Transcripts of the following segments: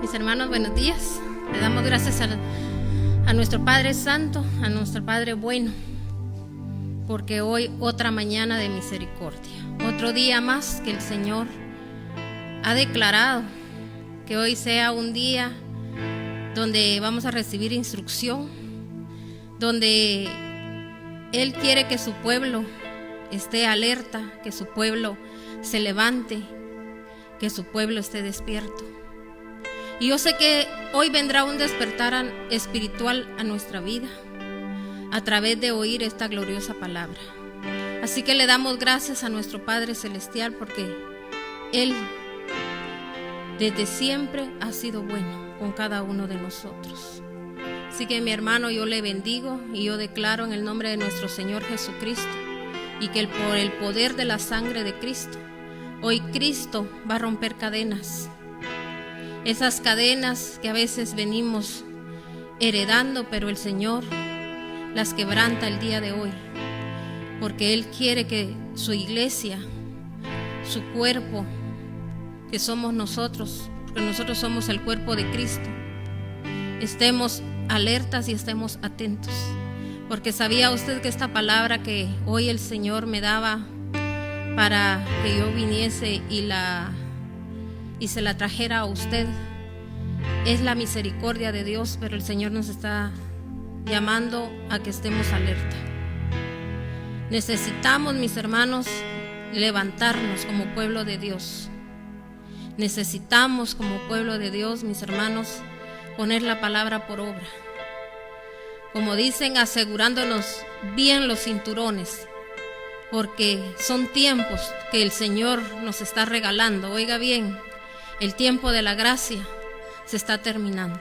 Mis hermanos, buenos días. Le damos gracias a nuestro Padre Santo, a nuestro Padre bueno, porque hoy otra mañana de misericordia, otro día más que el Señor ha declarado, que hoy sea un día donde vamos a recibir instrucción, donde Él quiere que su pueblo esté alerta, que su pueblo se levante, que su pueblo esté despierto. Y yo sé que hoy vendrá un despertar espiritual a nuestra vida a través de oír esta gloriosa palabra. Así que le damos gracias a nuestro Padre Celestial porque Él desde siempre ha sido bueno con cada uno de nosotros. Así que mi hermano, yo le bendigo y yo declaro en el nombre de nuestro Señor Jesucristo y que por el poder de la sangre de Cristo, hoy Cristo va a romper cadenas. Esas cadenas que a veces venimos heredando, pero el Señor las quebranta el día de hoy, porque Él quiere que su iglesia, su cuerpo, que somos nosotros, porque nosotros somos el cuerpo de Cristo, estemos alertas y estemos atentos. Porque sabía usted que esta palabra que hoy el Señor me daba para que yo viniese y se la trajera a usted, es la misericordia de Dios, pero el Señor nos está llamando a que estemos alerta. Necesitamos, mis hermanos, levantarnos como pueblo de Dios. Necesitamos como pueblo de Dios, mis hermanos, poner la palabra por obra. Como dicen, asegurándonos bien los cinturones, porque son tiempos que el Señor nos está regalando. Oiga bien, el tiempo de la gracia se está terminando.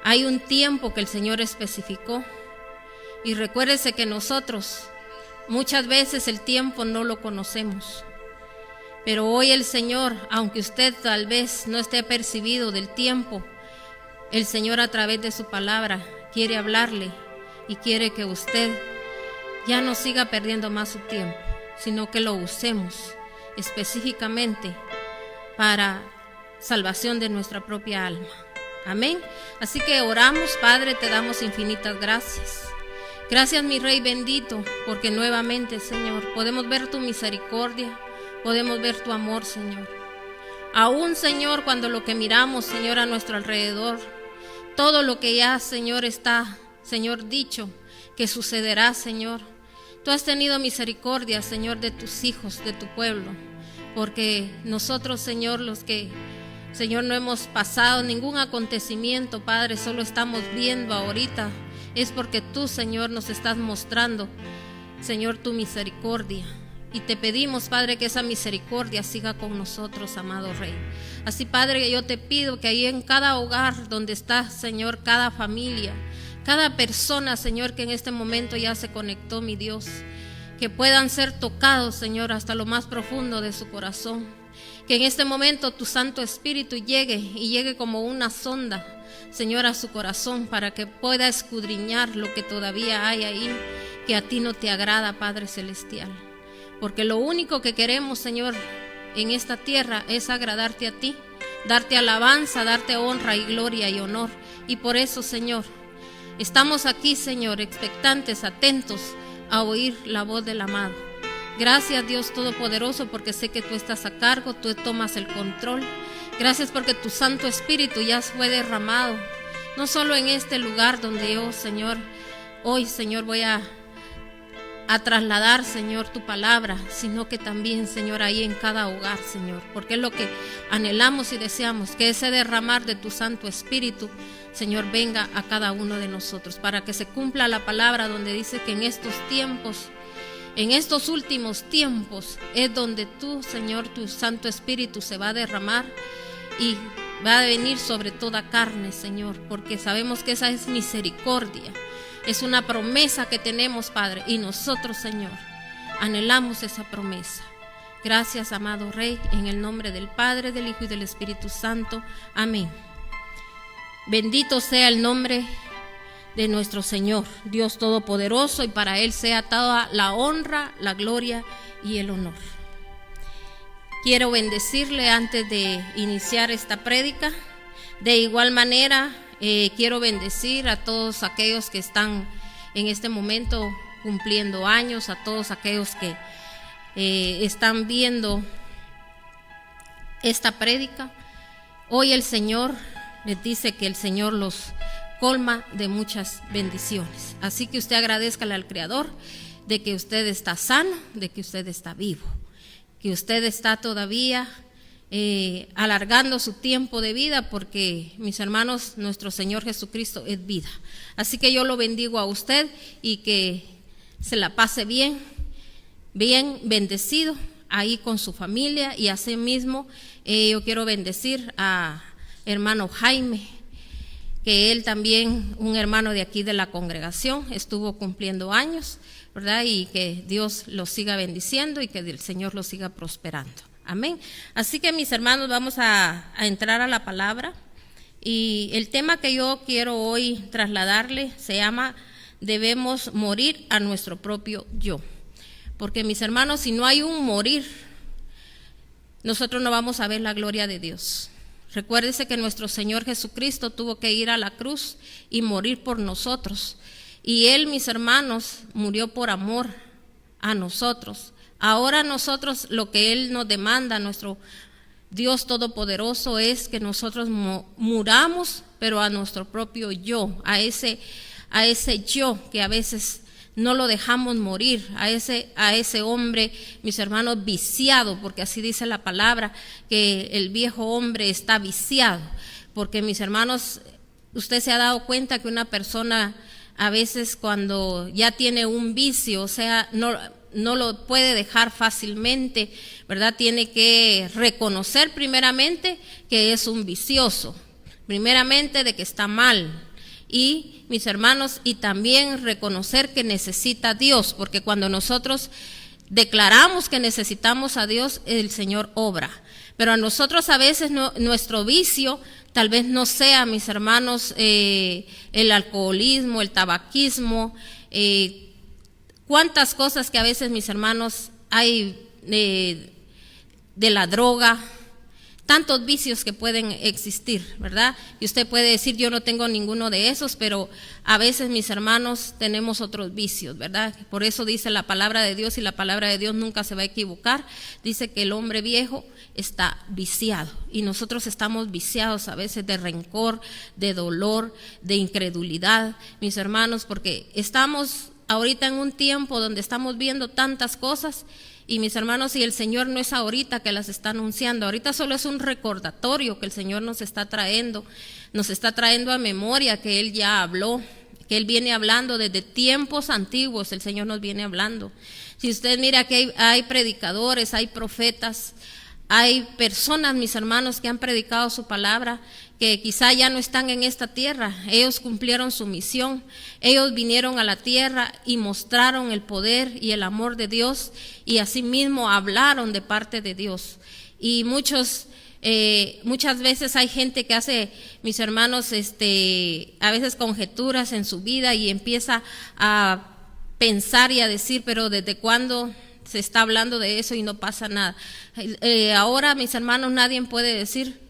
Hay un tiempo que el Señor especificó y recuérdese que nosotros muchas veces el tiempo no lo conocemos, pero hoy el Señor, aunque usted tal vez no esté percibido del tiempo, el Señor a través de su palabra quiere hablarle y quiere que usted ya no siga perdiendo más su tiempo, sino que lo usemos específicamente para salvación de nuestra propia alma. Amén. Así que oramos. Padre, te damos infinitas gracias. Gracias, mi Rey bendito, porque nuevamente, Señor, podemos ver tu misericordia, podemos ver tu amor, Señor. Aún, Señor, cuando lo que miramos, Señor, a nuestro alrededor, todo lo que ya, Señor, está, Señor, dicho que sucederá, Señor, tú has tenido misericordia, Señor, de tus hijos, de tu pueblo, porque nosotros, Señor, los que, Señor, no hemos pasado ningún acontecimiento, Padre, solo estamos viendo ahorita, es porque tú, Señor, nos estás mostrando, Señor, tu misericordia. Y te pedimos, Padre, que esa misericordia siga con nosotros, amado Rey. Así, Padre, yo te pido que ahí en cada hogar donde está, Señor, cada familia, cada persona, Señor, que en este momento ya se conectó, mi Dios, que puedan ser tocados, Señor, hasta lo más profundo de su corazón. Que en este momento tu Santo Espíritu llegue como una sonda, Señor, a su corazón para que pueda escudriñar lo que todavía hay ahí, que a ti no te agrada, Padre Celestial. Porque lo único que queremos, Señor, en esta tierra es agradarte a ti, darte alabanza, darte honra y gloria y honor. Y por eso, Señor, estamos aquí, Señor, expectantes, atentos a oír la voz del amado. Gracias, Dios Todopoderoso, porque sé que tú estás a cargo, tú tomas el control. Gracias porque tu Santo Espíritu ya fue derramado, no solo en este lugar donde yo, Señor, hoy, Señor, voy a trasladar, Señor, tu palabra, sino que también, Señor, ahí en cada hogar, Señor, porque es lo que anhelamos y deseamos, que ese derramar de tu Santo Espíritu, Señor, venga a cada uno de nosotros, para que se cumpla la palabra donde dice que en estos tiempos, en estos últimos tiempos, es donde tú, Señor, tu Santo Espíritu se va a derramar y va a venir sobre toda carne, Señor, porque sabemos que esa es misericordia. Es una promesa que tenemos, Padre, y nosotros, Señor, anhelamos esa promesa. Gracias, amado Rey, en el nombre del Padre, del Hijo y del Espíritu Santo. Amén. Bendito sea el nombre de nuestro Señor, Dios Todopoderoso, y para Él sea toda la honra, la gloria y el honor. Quiero bendecirle antes de iniciar esta prédica. De igual manera, quiero bendecir a todos aquellos que están en este momento cumpliendo años, a todos aquellos que están viendo esta prédica. Hoy el Señor les dice que el Señor los colma de muchas bendiciones. Así que usted agradézcale al Creador de que usted está sano, de que usted está vivo, que usted está todavía alargando su tiempo de vida, porque, mis hermanos, nuestro Señor Jesucristo es vida. Así que yo lo bendigo a usted y que se la pase bien bendecido ahí con su familia. Y así mismo yo quiero bendecir a hermano Jaime, que él también, un hermano de aquí de la congregación, estuvo cumpliendo años, ¿verdad? Y que Dios los siga bendiciendo y que el Señor los siga prosperando. Amén. Así que, mis hermanos, vamos a entrar a la palabra. Y el tema que yo quiero hoy trasladarle se llama: debemos morir a nuestro propio yo. Porque, mis hermanos, si no hay un morir, nosotros no vamos a ver la gloria de Dios. Recuérdese que nuestro Señor Jesucristo tuvo que ir a la cruz y morir por nosotros. Y Él, mis hermanos, murió por amor a nosotros. Ahora nosotros, lo que Él nos demanda, nuestro Dios Todopoderoso, es que nosotros muramos, pero a nuestro propio yo, a ese yo que a veces no lo dejamos morir, a ese hombre, mis hermanos, viciado, porque así dice la palabra, que el viejo hombre está viciado. Porque, mis hermanos, usted se ha dado cuenta que una persona a veces, cuando ya tiene un vicio, o sea, no lo puede dejar fácilmente, ¿verdad? Tiene que reconocer primeramente que es un vicioso, primeramente de que está mal. Y, mis hermanos, y también reconocer que necesita a Dios, porque cuando nosotros declaramos que necesitamos a Dios, el Señor obra. Pero a nosotros a veces nuestro vicio tal vez no sea, mis hermanos, el alcoholismo, el tabaquismo, cuántas cosas que a veces, mis hermanos, hay de la droga, tantos vicios que pueden existir, ¿verdad? Y usted puede decir: yo no tengo ninguno de esos, pero a veces, mis hermanos, tenemos otros vicios, ¿verdad? Por eso dice la palabra de Dios, y la palabra de Dios nunca se va a equivocar. Dice que el hombre viejo está viciado, y nosotros estamos viciados a veces de rencor, de dolor, de incredulidad, mis hermanos, porque estamos ahorita en un tiempo donde estamos viendo tantas cosas. Y, mis hermanos, y el Señor no es ahorita que las está anunciando, ahorita solo es un recordatorio que el Señor nos está trayendo a memoria, que Él ya habló, que Él viene hablando desde tiempos antiguos. El Señor nos viene hablando. Si usted mira que hay predicadores, hay profetas, hay personas, mis hermanos, que han predicado su palabra, que quizá ya no están en esta tierra. Ellos cumplieron su misión, ellos vinieron a la tierra y mostraron el poder y el amor de Dios, y asimismo hablaron de parte de Dios. Y muchas veces hay gente que hace, mis hermanos, a veces conjeturas en su vida, y empieza a pensar y a decir: pero ¿desde cuándo se está hablando de eso y no pasa nada? Ahora, mis hermanos, nadie puede decir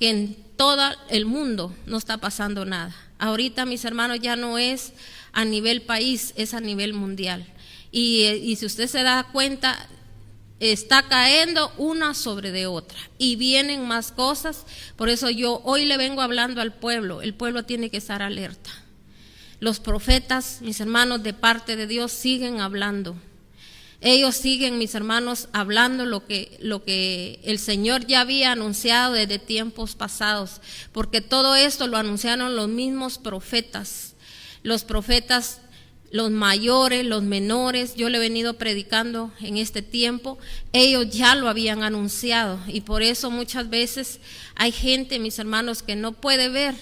que en todo el mundo no está pasando nada. Ahorita, mis hermanos, ya no es a nivel país, es a nivel mundial. Y si usted se da cuenta, está cayendo una sobre de otra, y vienen más cosas. Por eso yo hoy le vengo hablando al pueblo. El pueblo tiene que estar alerta. Los profetas, mis hermanos, de parte de Dios, siguen hablando. Ellos siguen, mis hermanos, hablando lo que el Señor ya había anunciado desde tiempos pasados, porque todo esto lo anunciaron los mismos profetas, los mayores, los menores. Yo le he venido predicando en este tiempo, ellos ya lo habían anunciado, y por eso muchas veces hay gente, mis hermanos, que no puede ver,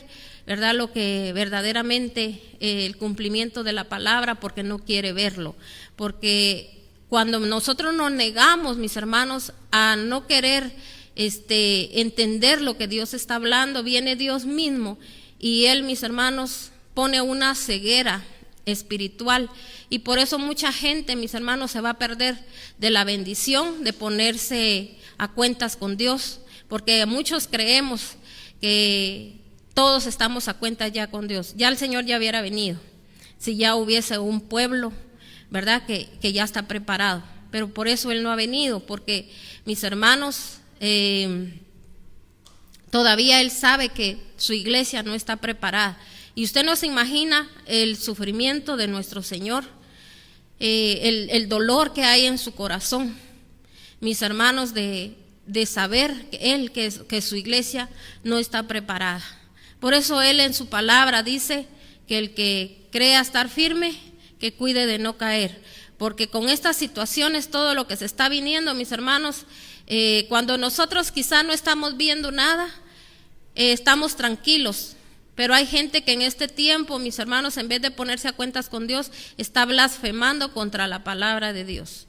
¿verdad?, lo que verdaderamente el cumplimiento de la palabra, porque no quiere verlo. Porque cuando nosotros nos negamos, mis hermanos, a no querer entender lo que Dios está hablando, viene Dios mismo, y Él, mis hermanos, pone una ceguera espiritual, y por eso mucha gente, mis hermanos, se va a perder de la bendición de ponerse a cuentas con Dios, porque muchos creemos que todos estamos a cuenta ya con Dios. Ya el Señor ya hubiera venido, si ya hubiese un pueblo, ¿verdad?, que ya está preparado. Pero por eso Él no ha venido, porque mis hermanos, todavía Él sabe que su iglesia no está preparada. Y usted no se imagina el sufrimiento de nuestro Señor, el dolor que hay en su corazón, mis hermanos, de saber que su iglesia no está preparada. Por eso Él en su palabra dice que el que crea estar firme, que cuide de no caer. Porque con estas situaciones, todo lo que se está viniendo, mis hermanos, cuando nosotros quizá no estamos viendo nada, estamos tranquilos. Pero hay gente que en este tiempo, mis hermanos, en vez de ponerse a cuentas con Dios, está blasfemando contra la palabra de Dios.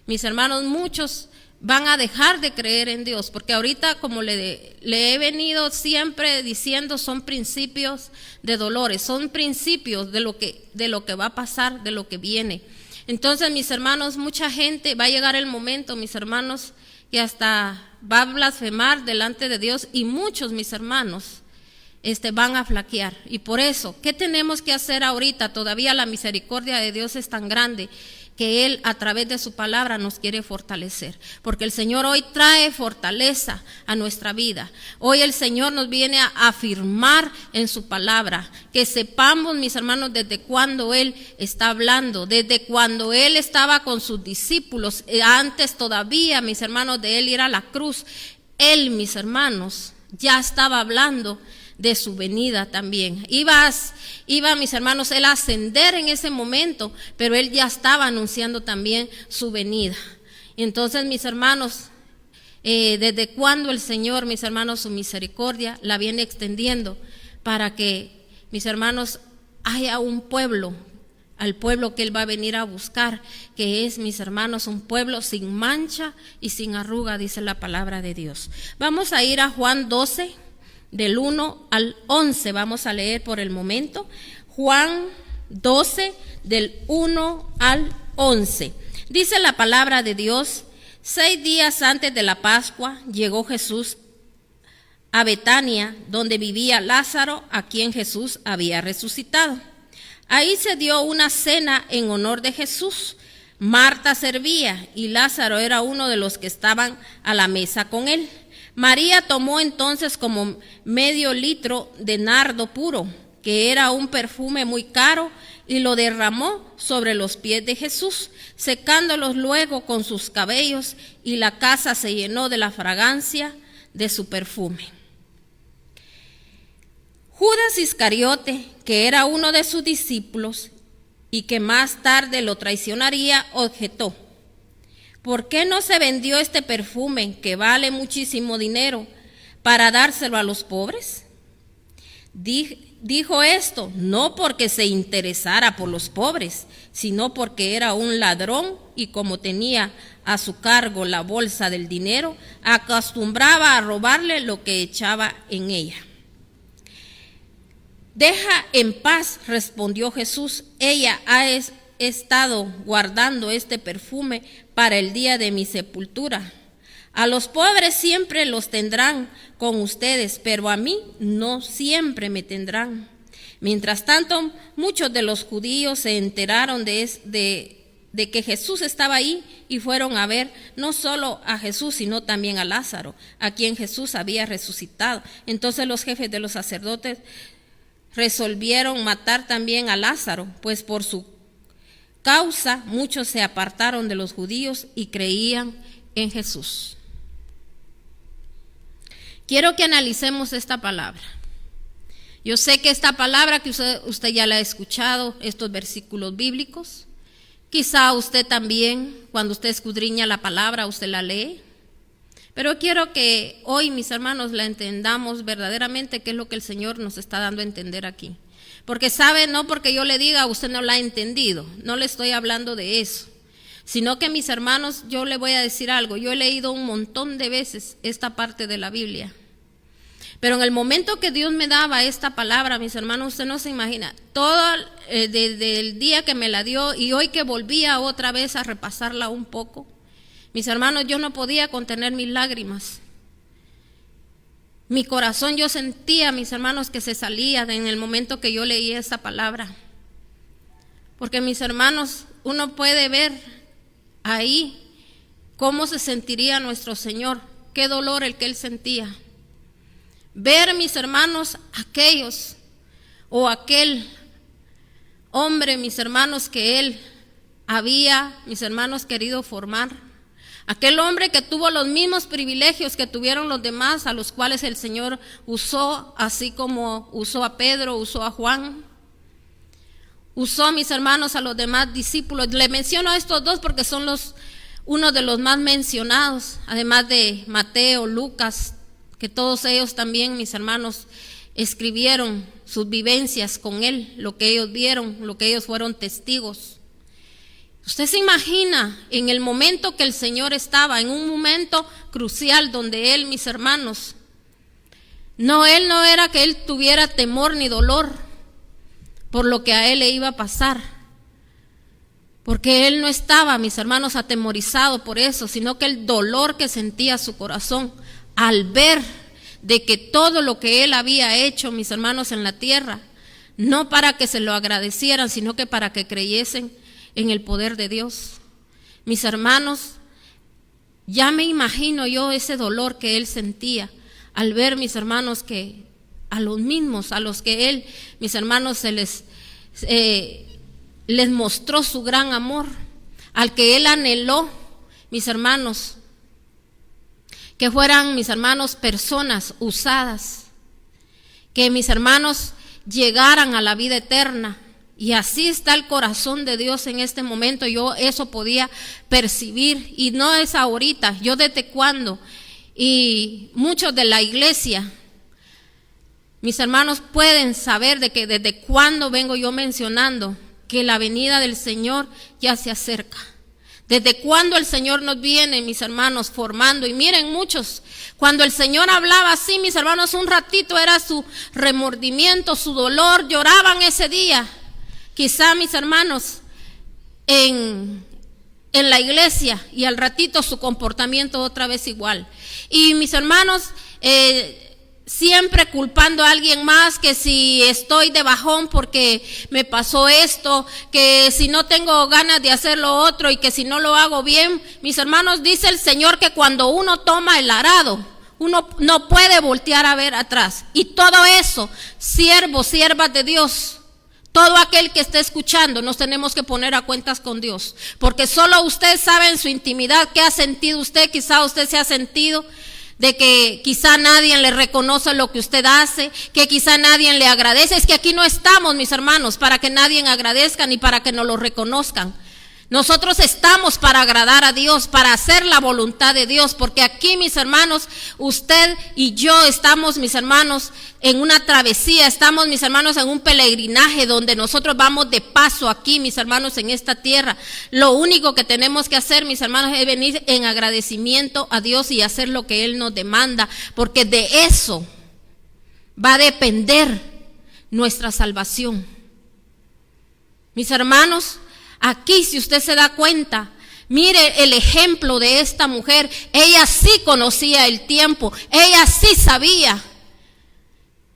Mis hermanos, muchos van a dejar de creer en Dios, porque ahorita, como le he venido siempre diciendo, son principios de dolores, son principios de lo que va a pasar, de lo que viene. Entonces, mis hermanos, mucha gente, va a llegar el momento, mis hermanos, que hasta va a blasfemar delante de Dios, y muchos, mis hermanos, van a flaquear. Y por eso, ¿qué tenemos que hacer ahorita? Todavía la misericordia de Dios es tan grande que Él a través de su palabra nos quiere fortalecer, porque el Señor hoy trae fortaleza a nuestra vida. Hoy el Señor nos viene a afirmar en su palabra, que sepamos, mis hermanos, desde cuando Él está hablando, desde cuando Él estaba con sus discípulos, antes todavía, mis hermanos, de Él ir a la cruz. Él, mis hermanos, ya estaba hablando de su venida también. Iba, mis hermanos, Él a ascender en ese momento, pero Él ya estaba anunciando también su venida. Entonces, mis hermanos, desde cuando el Señor, mis hermanos, su misericordia la viene extendiendo para que, mis hermanos, haya un pueblo, al pueblo que Él va a venir a buscar, que es, mis hermanos, un pueblo sin mancha y sin arruga, dice la palabra de Dios. Vamos a ir a Juan 12, del 1 al 11, vamos a leer por el momento. Juan 12, del 1 al 11. Dice la palabra de Dios: 6 días antes de la Pascua llegó Jesús a Betania, donde vivía Lázaro, a quien Jesús había resucitado. Ahí se dio una cena en honor de Jesús. Marta servía y Lázaro era uno de los que estaban a la mesa con él. María tomó entonces como medio litro de nardo puro, que era un perfume muy caro, y lo derramó sobre los pies de Jesús, secándolos luego con sus cabellos, y la casa se llenó de la fragancia de su perfume. Judas Iscariote, que era uno de sus discípulos y que más tarde lo traicionaría, objetó: ¿por qué no se vendió este perfume, que vale muchísimo dinero, para dárselo a los pobres? Dijo esto no porque se interesara por los pobres, sino porque era un ladrón, y como tenía a su cargo la bolsa del dinero, acostumbraba a robarle lo que echaba en ella. Deja en paz, respondió Jesús, ella ha estado guardando este perfume para el día de mi sepultura. A los pobres siempre los tendrán con ustedes, pero a mí no siempre me tendrán. Mientras tanto, muchos de los judíos se enteraron de que Jesús estaba ahí y fueron a ver no solo a Jesús, sino también a Lázaro, a quien Jesús había resucitado. Entonces los jefes de los sacerdotes resolvieron matar también a Lázaro, pues por su causa muchos se apartaron de los judíos y creían en Jesús. Quiero que analicemos esta palabra. Yo sé que esta palabra que usted ya la ha escuchado, estos versículos bíblicos, quizá usted también, cuando usted escudriña la palabra, usted la lee. Pero quiero que hoy, mis hermanos, la entendamos verdaderamente qué es lo que el Señor nos está dando a entender aquí. Porque sabe, no porque yo le diga, usted no la ha entendido, no le estoy hablando de eso, sino que, mis hermanos, yo le voy a decir algo. Yo he leído un montón de veces esta parte de la Biblia, pero en el momento que Dios me daba esta palabra, mis hermanos, usted no se imagina, todo desde el día que me la dio y hoy que volvía otra vez a repasarla un poco, mis hermanos, yo no podía contener mis lágrimas. Mi corazón, yo sentía, mis hermanos, que se salía en el momento que yo leía esa palabra. Porque, mis hermanos, uno puede ver ahí cómo se sentiría nuestro Señor, qué dolor el que Él sentía. Ver, mis hermanos, aquellos o aquel hombre, mis hermanos, que Él había, mis hermanos, querido formar. Aquel hombre que tuvo los mismos privilegios que tuvieron los demás, a los cuales el Señor usó, así como usó a Pedro, usó a Juan, usó, mis hermanos, a los demás discípulos. Le menciono a estos dos porque son uno de los más mencionados, además de Mateo, Lucas, que todos ellos también, mis hermanos, escribieron sus vivencias con Él, lo que ellos vieron, lo que ellos fueron testigos. Usted se imagina en el momento que el Señor estaba, en un momento crucial donde Él, mis hermanos, Él no era que Él tuviera temor ni dolor por lo que a Él le iba a pasar, porque Él no estaba, mis hermanos, atemorizado por eso, sino que el dolor que sentía su corazón al ver de que todo lo que Él había hecho, mis hermanos, en la tierra, no para que se lo agradecieran, sino que para que creyesen en el poder de Dios. Mis hermanos, ya me imagino yo ese dolor que Él sentía al ver, mis hermanos, que a los mismos, a los que Él, mis hermanos, les mostró su gran amor, al que Él anheló, mis hermanos, que fueran, mis hermanos, personas usadas, que mis hermanos llegaran a la vida eterna. Y así está el corazón de Dios en este momento. Yo eso podía percibir, y no es ahorita, yo desde cuando, y muchos de la iglesia, mis hermanos, pueden saber de que desde cuándo vengo yo mencionando que la venida del Señor ya se acerca. Desde cuándo el Señor nos viene, mis hermanos, formando. Y miren, muchos, cuando el Señor hablaba así, mis hermanos, un ratito era su remordimiento, su dolor, lloraban ese día. Quizá, mis hermanos, en la iglesia, y al ratito su comportamiento otra vez igual. Y mis hermanos, siempre culpando a alguien más, que si estoy de bajón porque me pasó esto, que si no tengo ganas de hacer lo otro y que si no lo hago bien. Mis hermanos, dice el Señor que cuando uno toma el arado, uno no puede voltear a ver atrás. Y todo eso, siervos, siervas de Dios, todo aquel que esté escuchando, nos tenemos que poner a cuentas con Dios, porque solo usted sabe en su intimidad qué ha sentido usted. Quizá usted se ha sentido de que quizá nadie le reconoce lo que usted hace, que quizá nadie le agradece. Es que aquí no estamos, mis hermanos, para que nadie agradezca ni para que nos lo reconozcan. Nosotros estamos para agradar a Dios, para hacer la voluntad de Dios, porque aquí, mis hermanos, usted y yo estamos, mis hermanos, en una travesía, estamos, mis hermanos, en un peregrinaje donde nosotros vamos de paso aquí, mis hermanos, en esta tierra. Lo único que tenemos que hacer, mis hermanos, es venir en agradecimiento a Dios y hacer lo que Él nos demanda, porque de eso va a depender nuestra salvación. Mis hermanos, aquí, si usted se da cuenta, mire el ejemplo de esta mujer. Ella sí conocía el tiempo, ella sí sabía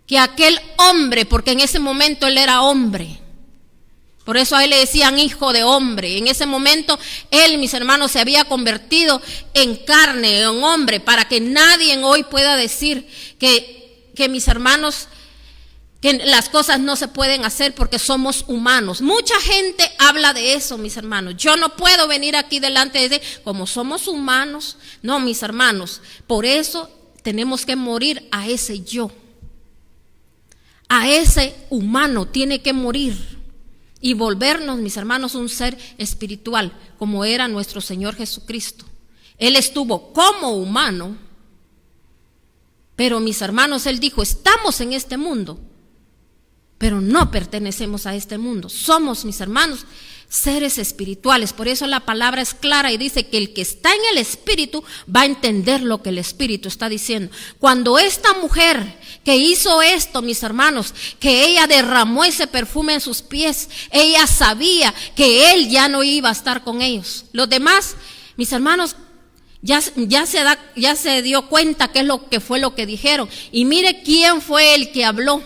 que aquel hombre, porque en ese momento él era hombre, por eso a él le decían hijo de hombre. En ese momento él, mis hermanos, se había convertido en carne, en hombre, para que nadie hoy pueda decir que mis hermanos, que las cosas no se pueden hacer porque somos humanos. Mucha gente habla de eso, mis hermanos. Yo no puedo venir aquí delante de decir, como somos humanos. No, mis hermanos, por eso tenemos que morir a ese yo. A ese humano tiene que morir y volvernos, mis hermanos, un ser espiritual, como era nuestro Señor Jesucristo. Él estuvo como humano, pero, mis hermanos, Él dijo, estamos en este mundo, pero no pertenecemos a este mundo. Somos, mis hermanos, seres espirituales. Por eso la palabra es clara y dice que el que está en el Espíritu va a entender lo que el Espíritu está diciendo. Cuando esta mujer que hizo esto, mis hermanos, que ella derramó ese perfume en sus pies, ella sabía que Él ya no iba a estar con ellos. Los demás, mis hermanos, Ya se dio cuenta qué es lo que fue lo que dijeron. Y mire quién fue el que habló.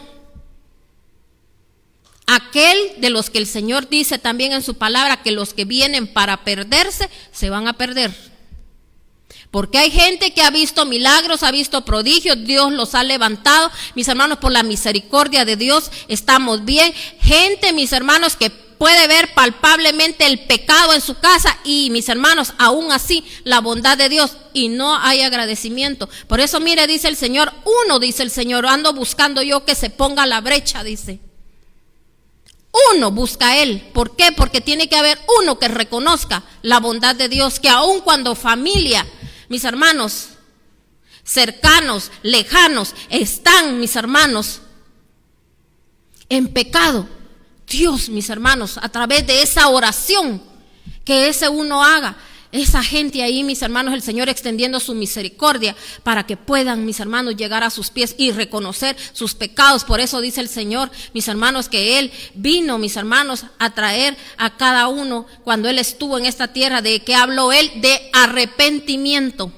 Aquel de los que el Señor dice también en su palabra que los que vienen para perderse se van a perder. Porque hay gente que ha visto milagros, ha visto prodigios, Dios los ha levantado. Mis hermanos, por la misericordia de Dios estamos bien. Gente, mis hermanos, que puede ver palpablemente el pecado en su casa y, mis hermanos, aún así la bondad de Dios, y no hay agradecimiento. Por eso, mire, dice el Señor, dice el Señor, ando buscando yo que se ponga a la brecha, dice. Uno busca a Él. ¿Por qué? Porque tiene que haber uno que reconozca la bondad de Dios, que aun cuando familia, mis hermanos, cercanos, lejanos, están, mis hermanos, en pecado, Dios, mis hermanos, a través de esa oración que ese uno haga, esa gente ahí, mis hermanos, el Señor extendiendo su misericordia para que puedan, mis hermanos, llegar a sus pies y reconocer sus pecados. Por eso dice el Señor, mis hermanos, que Él vino, mis hermanos, a traer a cada uno cuando Él estuvo en esta tierra. ¿De qué habló Él? De arrepentimiento.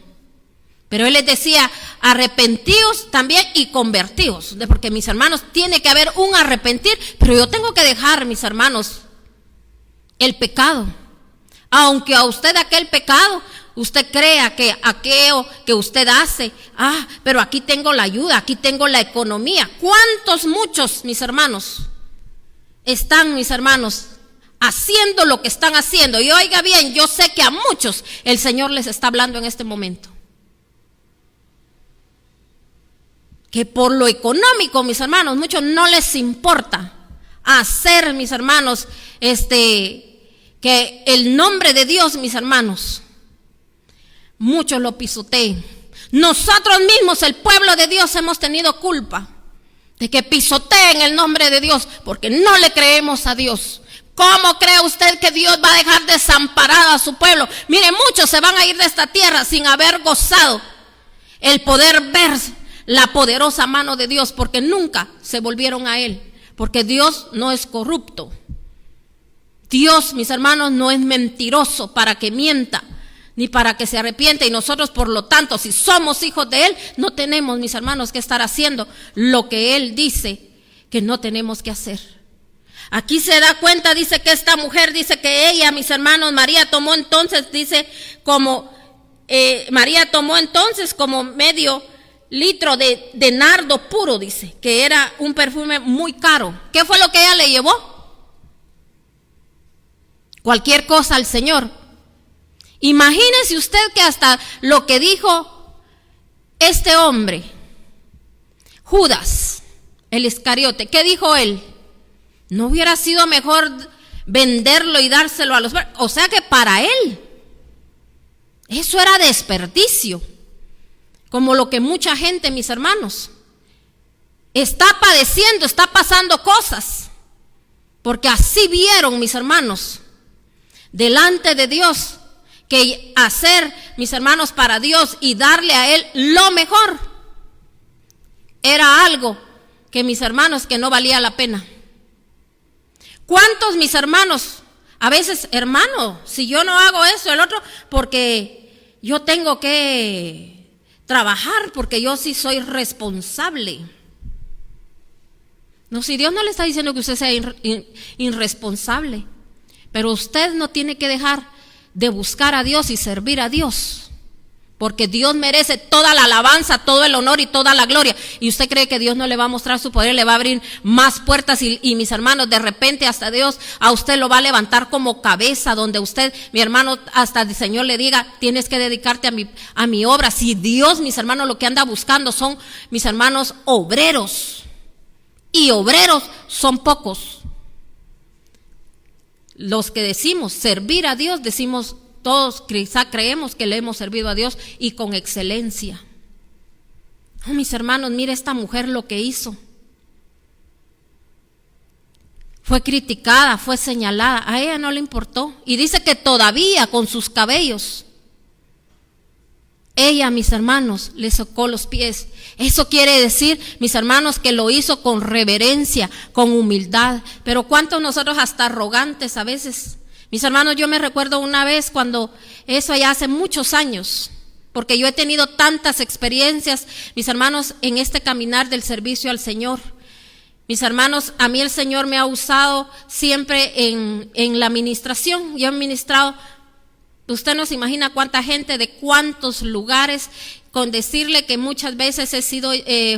Pero Él les decía, arrepentíos también y convertíos. Porque, mis hermanos, tiene que haber un arrepentir, pero yo tengo que dejar, mis hermanos, el pecado. Aunque a usted aquel pecado, usted crea que aquello que usted hace, pero aquí tengo la ayuda, aquí tengo la economía. Muchos, mis hermanos, están, mis hermanos, haciendo lo que están haciendo? Y oiga bien, yo sé que a muchos el Señor les está hablando en este momento. Que por lo económico, mis hermanos, muchos no les importa hacer, mis hermanos, que el nombre de Dios, mis hermanos, muchos lo pisoteen. Nosotros mismos, el pueblo de Dios, hemos tenido culpa de que pisoteen el nombre de Dios, porque no le creemos a Dios. ¿Cómo cree usted que Dios va a dejar desamparado a su pueblo? Mire, muchos se van a ir de esta tierra sin haber gozado el poder ver la poderosa mano de Dios, porque nunca se volvieron a Él, porque Dios no es corrupto. Dios, mis hermanos, no es mentiroso para que mienta, ni para que se arrepienta. Y nosotros, por lo tanto, si somos hijos de Él, no tenemos, mis hermanos, que estar haciendo lo que Él dice que no tenemos que hacer. Aquí se da cuenta, dice que esta mujer, dice que ella, mis hermanos, María tomó entonces como medio litro de nardo puro, dice, que era un perfume muy caro. ¿Qué fue lo que ella le llevó? Cualquier cosa al Señor. Imagínese usted que hasta lo que dijo este hombre, Judas, el Iscariote, ¿qué dijo él? ¿No hubiera sido mejor venderlo y dárselo a los... O sea que para él eso era desperdicio. Como lo que mucha gente, mis hermanos, está padeciendo, está pasando cosas. Porque así vieron, mis hermanos, delante de Dios, que hacer, mis hermanos, para Dios y darle a Él lo mejor era algo que, mis hermanos, que no valía la pena. ¿Cuántos, mis hermanos? A veces, hermano, si yo no hago eso, el otro, porque yo tengo que trabajar, porque yo sí soy responsable. No, si Dios no le está diciendo que usted sea irresponsable, pero usted no tiene que dejar de buscar a Dios y servir a Dios, porque Dios merece toda la alabanza, todo el honor y toda la gloria. Y usted cree que Dios no le va a mostrar su poder, le va a abrir más puertas y mis hermanos, de repente hasta Dios a usted lo va a levantar como cabeza, donde usted, mi hermano, hasta el Señor le diga, tienes que dedicarte a mi obra. Si Dios, mis hermanos, lo que anda buscando son, mis hermanos, obreros, y obreros son pocos. Los que decimos servir a Dios, decimos todos, quizá creemos que le hemos servido a Dios y con excelencia. Oh, mis hermanos, mire esta mujer lo que hizo. Fue criticada, fue señalada, a ella no le importó. Y dice que todavía con sus cabellos, ella, mis hermanos, le secó los pies. Eso quiere decir, mis hermanos, que lo hizo con reverencia, con humildad. Pero cuántos nosotros hasta arrogantes a veces. Mis hermanos, yo me recuerdo una vez cuando, eso ya hace muchos años, porque yo he tenido tantas experiencias, mis hermanos, en este caminar del servicio al Señor. Mis hermanos, a mí el Señor me ha usado siempre en la administración. Yo he ministrado, usted no se imagina cuánta gente de cuántos lugares, con decirle que muchas veces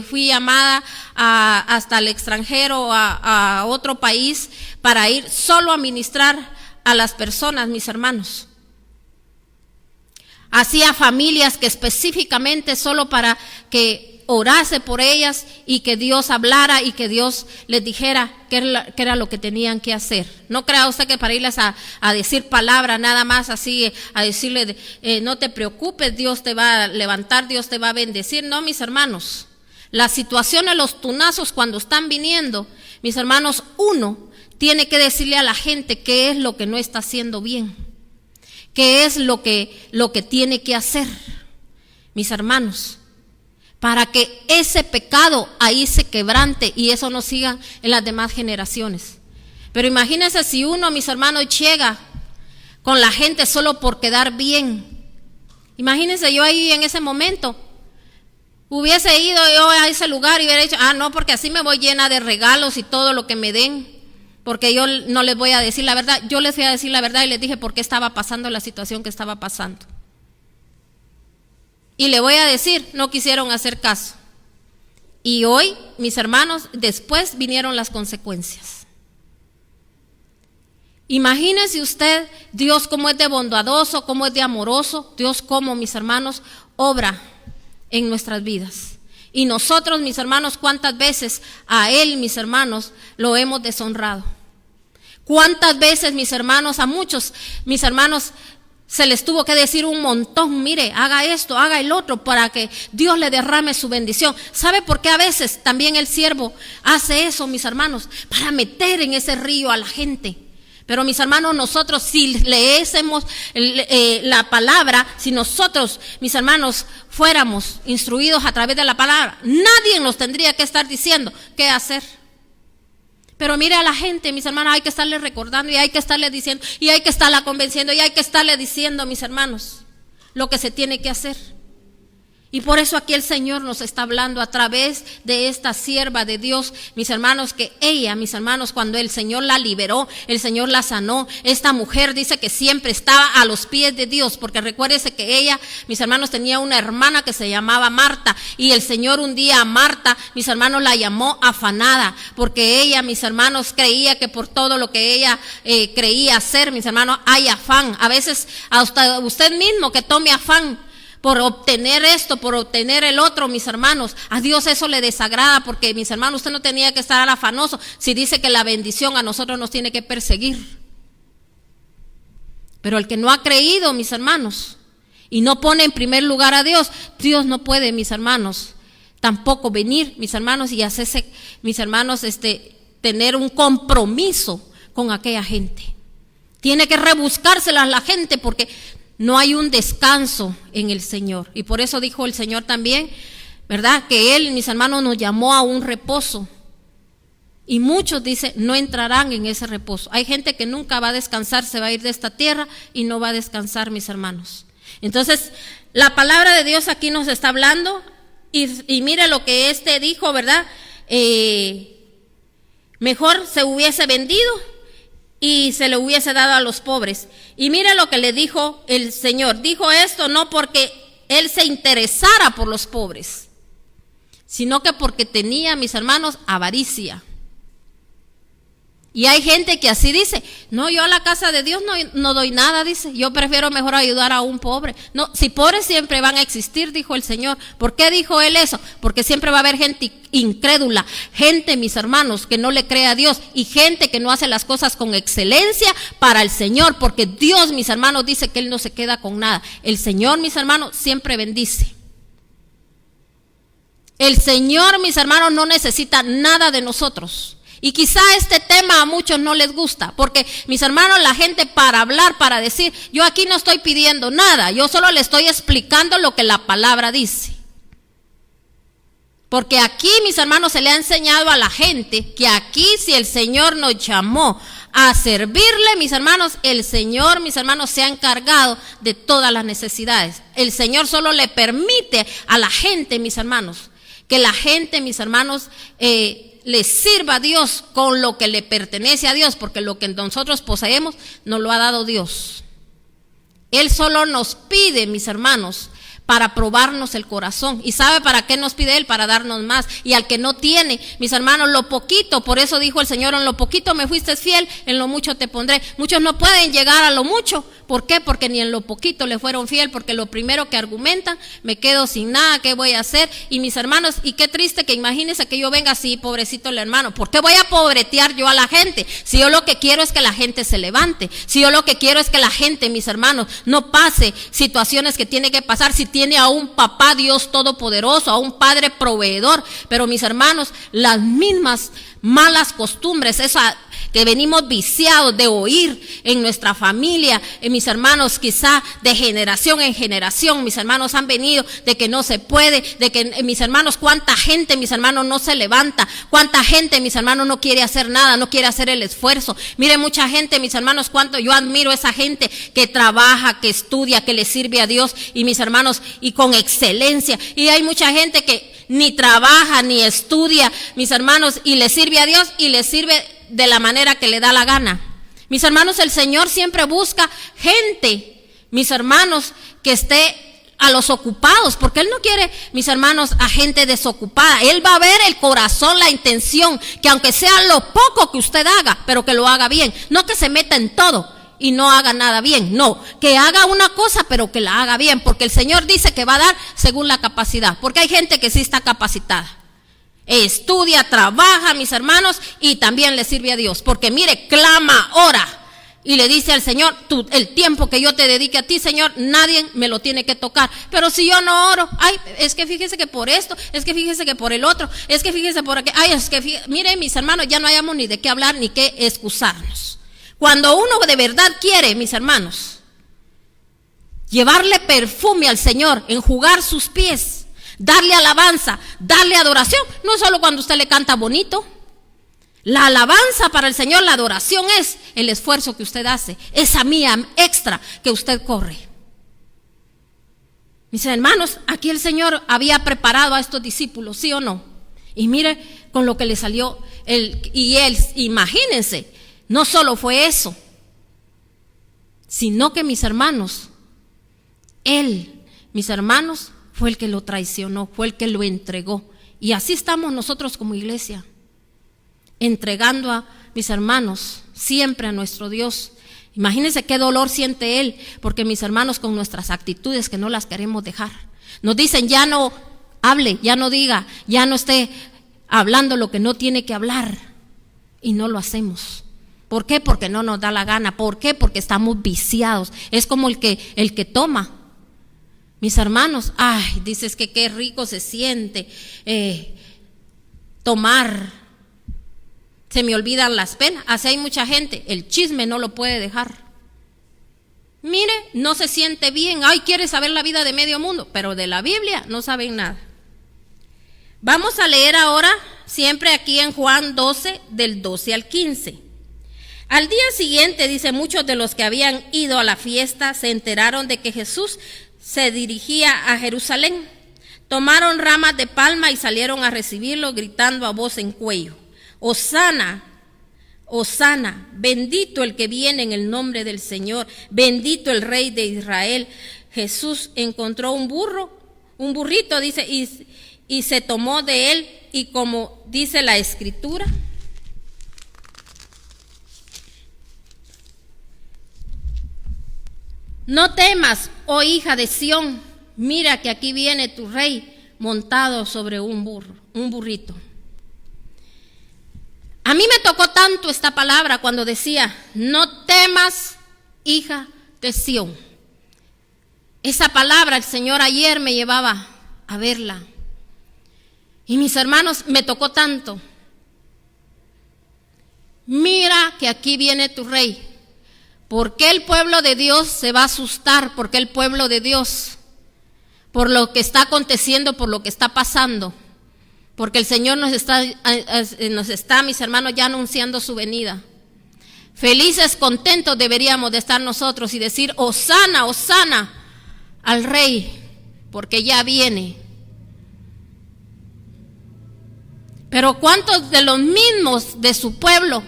fui llamada hasta el extranjero, a otro país, para ir solo a ministrar a las personas, mis hermanos. Hacía familias que específicamente solo para que orase por ellas y que Dios hablara y que Dios les dijera qué era lo que tenían que hacer. No crea usted que para irles a decir palabra nada más así, a decirle no te preocupes, Dios te va a levantar, Dios te va a bendecir. No, mis hermanos, las situaciones, los tunazos cuando están viniendo, mis hermanos, uno tiene que decirle a la gente qué es lo que no está haciendo bien, qué es lo que tiene que hacer, mis hermanos, para que ese pecado ahí se quebrante y eso no siga en las demás generaciones. Pero imagínense si uno, mis hermanos, llega con la gente solo por quedar bien. Imagínense yo ahí en ese momento, hubiese ido yo a ese lugar y hubiera dicho, no, porque así me voy llena de regalos y todo lo que me den, porque yo no les voy a decir la verdad. Yo les fui a decir la verdad y les dije por qué estaba pasando la situación que estaba pasando. Y le voy a decir, no quisieron hacer caso. Y hoy, mis hermanos, después vinieron las consecuencias. Imagínese usted, Dios cómo es de bondadoso, cómo es de amoroso, Dios cómo, mis hermanos, obra en nuestras vidas. Y nosotros, mis hermanos, cuántas veces a Él, mis hermanos, lo hemos deshonrado. Cuántas veces, mis hermanos, a muchos, mis hermanos, se les tuvo que decir un montón, mire, haga esto, haga el otro, para que Dios le derrame su bendición. ¿Sabe por qué a veces también el siervo hace eso, mis hermanos? Para meter en ese río a la gente. Pero mis hermanos, nosotros si leésemos la palabra, si nosotros, mis hermanos, fuéramos instruidos a través de la palabra, nadie nos tendría que estar diciendo qué hacer. Pero mire a la gente, mis hermanos, hay que estarle recordando y hay que estarle diciendo y hay que estarla convenciendo y hay que estarle diciendo, mis hermanos, lo que se tiene que hacer. Y por eso aquí el Señor nos está hablando a través de esta sierva de Dios, mis hermanos, que ella, mis hermanos, cuando el Señor la liberó, el Señor la sanó. Esta mujer dice que siempre estaba a los pies de Dios, porque recuérdese que ella, mis hermanos, tenía una hermana que se llamaba Marta, y el Señor un día a Marta, mis hermanos, la llamó afanada, porque ella, mis hermanos, creía que por todo lo que ella creía hacer, mis hermanos, hay afán. A veces a usted mismo que tome afán por obtener esto, por obtener el otro, mis hermanos, a Dios eso le desagrada, porque, mis hermanos, usted no tenía que estar afanoso si dice que la bendición a nosotros nos tiene que perseguir. Pero el que no ha creído, mis hermanos, y no pone en primer lugar a Dios, Dios no puede, mis hermanos, tampoco venir, mis hermanos, y hacerse, mis hermanos, tener un compromiso con aquella gente. Tiene que rebuscárselas la gente, porque no hay un descanso en el Señor. Y por eso dijo el Señor también, ¿verdad? Que Él, mis hermanos, nos llamó a un reposo. Y muchos, dice, no entrarán en ese reposo. Hay gente que nunca va a descansar, se va a ir de esta tierra y no va a descansar, mis hermanos. Entonces, la palabra de Dios aquí nos está hablando. Y mire lo que dijo, ¿verdad? Mejor se hubiese vendido y se le hubiese dado a los pobres. Y mire lo que le dijo el Señor. Dijo esto no porque Él se interesara por los pobres, sino que porque tenía, mis hermanos, avaricia. Y hay gente que así dice, no, yo a la casa de Dios no doy nada, dice, yo prefiero mejor ayudar a un pobre. No, si pobres siempre van a existir, dijo el Señor. ¿Por qué dijo Él eso? Porque siempre va a haber gente incrédula, gente, mis hermanos, que no le cree a Dios, y gente que no hace las cosas con excelencia para el Señor, porque Dios, mis hermanos, dice que Él no se queda con nada. El Señor, mis hermanos, siempre bendice. El Señor, mis hermanos, no necesita nada de nosotros. Y quizá este tema a muchos no les gusta, porque, mis hermanos, la gente para hablar, para decir, yo aquí no estoy pidiendo nada, yo solo le estoy explicando lo que la palabra dice. Porque aquí, mis hermanos, se le ha enseñado a la gente que aquí, si el Señor nos llamó a servirle, mis hermanos, el Señor, mis hermanos, se ha encargado de todas las necesidades. El Señor solo le permite a la gente, mis hermanos, que la gente, mis hermanos, le sirva a Dios con lo que le pertenece a Dios, porque lo que nosotros poseemos nos lo ha dado Dios. Él solo nos pide, mis hermanos, para probarnos el corazón. ¿Y sabe para qué nos pide Él? Para darnos más. Y al que no tiene, mis hermanos, lo poquito, por eso dijo el Señor, en lo poquito me fuiste fiel, en lo mucho te pondré. Muchos no pueden llegar a lo mucho. ¿Por qué? Porque ni en lo poquito le fueron fiel, porque lo primero que argumentan, me quedo sin nada, ¿qué voy a hacer? Y mis hermanos, y qué triste que imagínense que yo venga así, pobrecito el hermano. ¿Por qué voy a pobretear yo a la gente? Si yo lo que quiero es que la gente se levante, si yo lo que quiero es que la gente, mis hermanos, no pase situaciones que tiene que pasar, si tiene a un papá Dios todopoderoso, a un padre proveedor. Pero mis hermanos, las mismas malas costumbres, esa que venimos viciados de oír en nuestra familia, mis hermanos, quizá de generación en generación, mis hermanos han venido de que no se puede, de que, mis hermanos, cuánta gente, mis hermanos, no se levanta, cuánta gente, mis hermanos, no quiere hacer nada, no quiere hacer el esfuerzo. Mire, mucha gente, mis hermanos, cuánto yo admiro a esa gente que trabaja, que estudia, que le sirve a Dios, y mis hermanos, y con excelencia. Y hay mucha gente que ni trabaja, ni estudia, mis hermanos, y le sirve a Dios, y le sirve de la manera que le da la gana. Mis hermanos, el Señor siempre busca gente, mis hermanos, que esté a los ocupados, porque Él no quiere, mis hermanos, a gente desocupada. Él va a ver el corazón, la intención, que aunque sea lo poco que usted haga, pero que lo haga bien, no que se meta en todo y no haga nada bien, no, que haga una cosa pero que la haga bien, porque el Señor dice que va a dar según la capacidad, porque hay gente que sí está capacitada, estudia, trabaja, mis hermanos, y también le sirve a Dios, porque mire, clama, ora, y le dice al Señor, el tiempo que yo te dedique a ti, Señor, nadie me lo tiene que tocar. Pero si yo no oro, ay, es que fíjese que por esto, es que fíjese que por el otro, es que fíjese por aquello, ay, es que mire, mis hermanos, ya no hayamos ni de qué hablar ni qué excusarnos. Cuando uno de verdad quiere, mis hermanos, llevarle perfume al Señor, enjugar sus pies, darle alabanza, darle adoración, no es solo cuando usted le canta bonito. La alabanza para el Señor, la adoración es el esfuerzo que usted hace, esa mía extra que usted corre. Mis hermanos, aquí el Señor había preparado a estos discípulos, ¿sí o no? Y mire con lo que le salió, imagínense, no solo fue eso, sino que mis hermanos, mis hermanos, fue el que lo traicionó, fue el que lo entregó. Y así estamos nosotros como iglesia, entregando a mis hermanos siempre a nuestro Dios. Imagínense qué dolor siente Él, porque mis hermanos, con nuestras actitudes que no las queremos dejar, nos dicen ya no hable, ya no diga, ya no esté hablando lo que no tiene que hablar, y no lo hacemos. ¿Por qué? Porque no nos da la gana. ¿Por qué? Porque estamos viciados. Es como el que toma. Mis hermanos, ay, dices que qué rico se siente tomar. Se me olvidan las penas. Así hay mucha gente. El chisme no lo puede dejar. Mire, no se siente bien. Ay, quiere saber la vida de medio mundo. Pero de la Biblia no saben nada. Vamos a leer ahora, siempre aquí en Juan 12, del 12 al 15. Al día siguiente, dice, muchos de los que habían ido a la fiesta se enteraron de que Jesús se dirigía a Jerusalén. Tomaron ramas de palma y salieron a recibirlo, gritando a voz en cuello: Hosana, Hosana, bendito el que viene en el nombre del Señor, bendito el Rey de Israel. Jesús encontró un burrito, dice, y se tomó de él, y como dice la Escritura, no temas, oh hija de Sión, mira que aquí viene tu rey montado sobre un burrito. A mí me tocó tanto esta palabra cuando decía, no temas, hija de Sión. Esa palabra el Señor ayer me llevaba a verla. Y mis hermanos, me tocó tanto. Mira que aquí viene tu rey. ¿Por qué el pueblo de Dios se va a asustar? ¿Por qué el pueblo de Dios? Por lo que está aconteciendo, por lo que está pasando. Porque el Señor nos está, mis hermanos, ya anunciando su venida. Felices, contentos deberíamos de estar nosotros y decir: Hosana, Hosana al Rey, porque ya viene. Pero ¿cuántos de los mismos de su pueblo,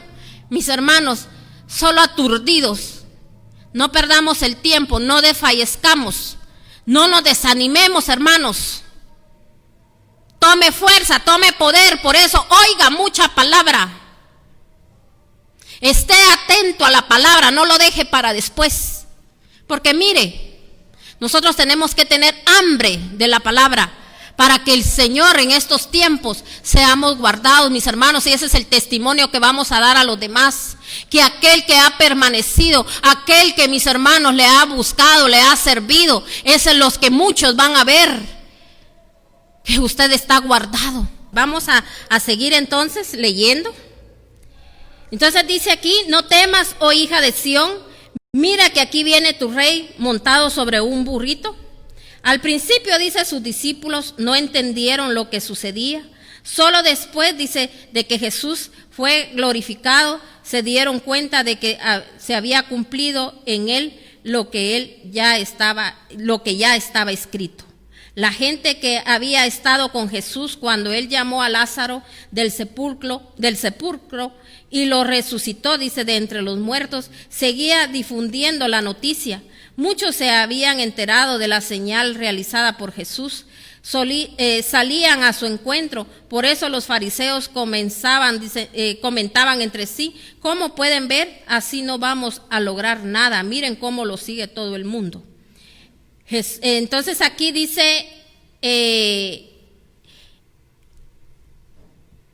mis hermanos, solo aturdidos? No perdamos el tiempo, no desfallezcamos, no nos desanimemos, hermanos. Tome fuerza, tome poder, por eso oiga mucha palabra. Esté atento a la palabra, no lo deje para después. Porque mire, nosotros tenemos que tener hambre de la palabra para que el Señor en estos tiempos seamos guardados, mis hermanos, y ese es el testimonio que vamos a dar a los demás. Que aquel que ha permanecido, aquel que, mis hermanos, le ha buscado, le ha servido, es en los que muchos van a ver que usted está guardado. Vamos a seguir entonces leyendo. Entonces dice aquí: no temas, oh hija de Sión, mira que aquí viene tu rey montado sobre un burrito. Al principio, dice, sus discípulos no entendieron lo que sucedía. Solo después, dice, de que Jesús fue glorificado, se dieron cuenta de que se había cumplido en él lo que ya estaba escrito. La gente que había estado con Jesús cuando él llamó a Lázaro del sepulcro y lo resucitó, dice, de entre los muertos, seguía difundiendo la noticia. Muchos se habían enterado de la señal realizada por Jesús, salían a su encuentro. Por eso los fariseos comentaban entre sí: ¿cómo pueden ver? Así no vamos a lograr nada. Miren cómo lo sigue todo el mundo. Entonces aquí dice,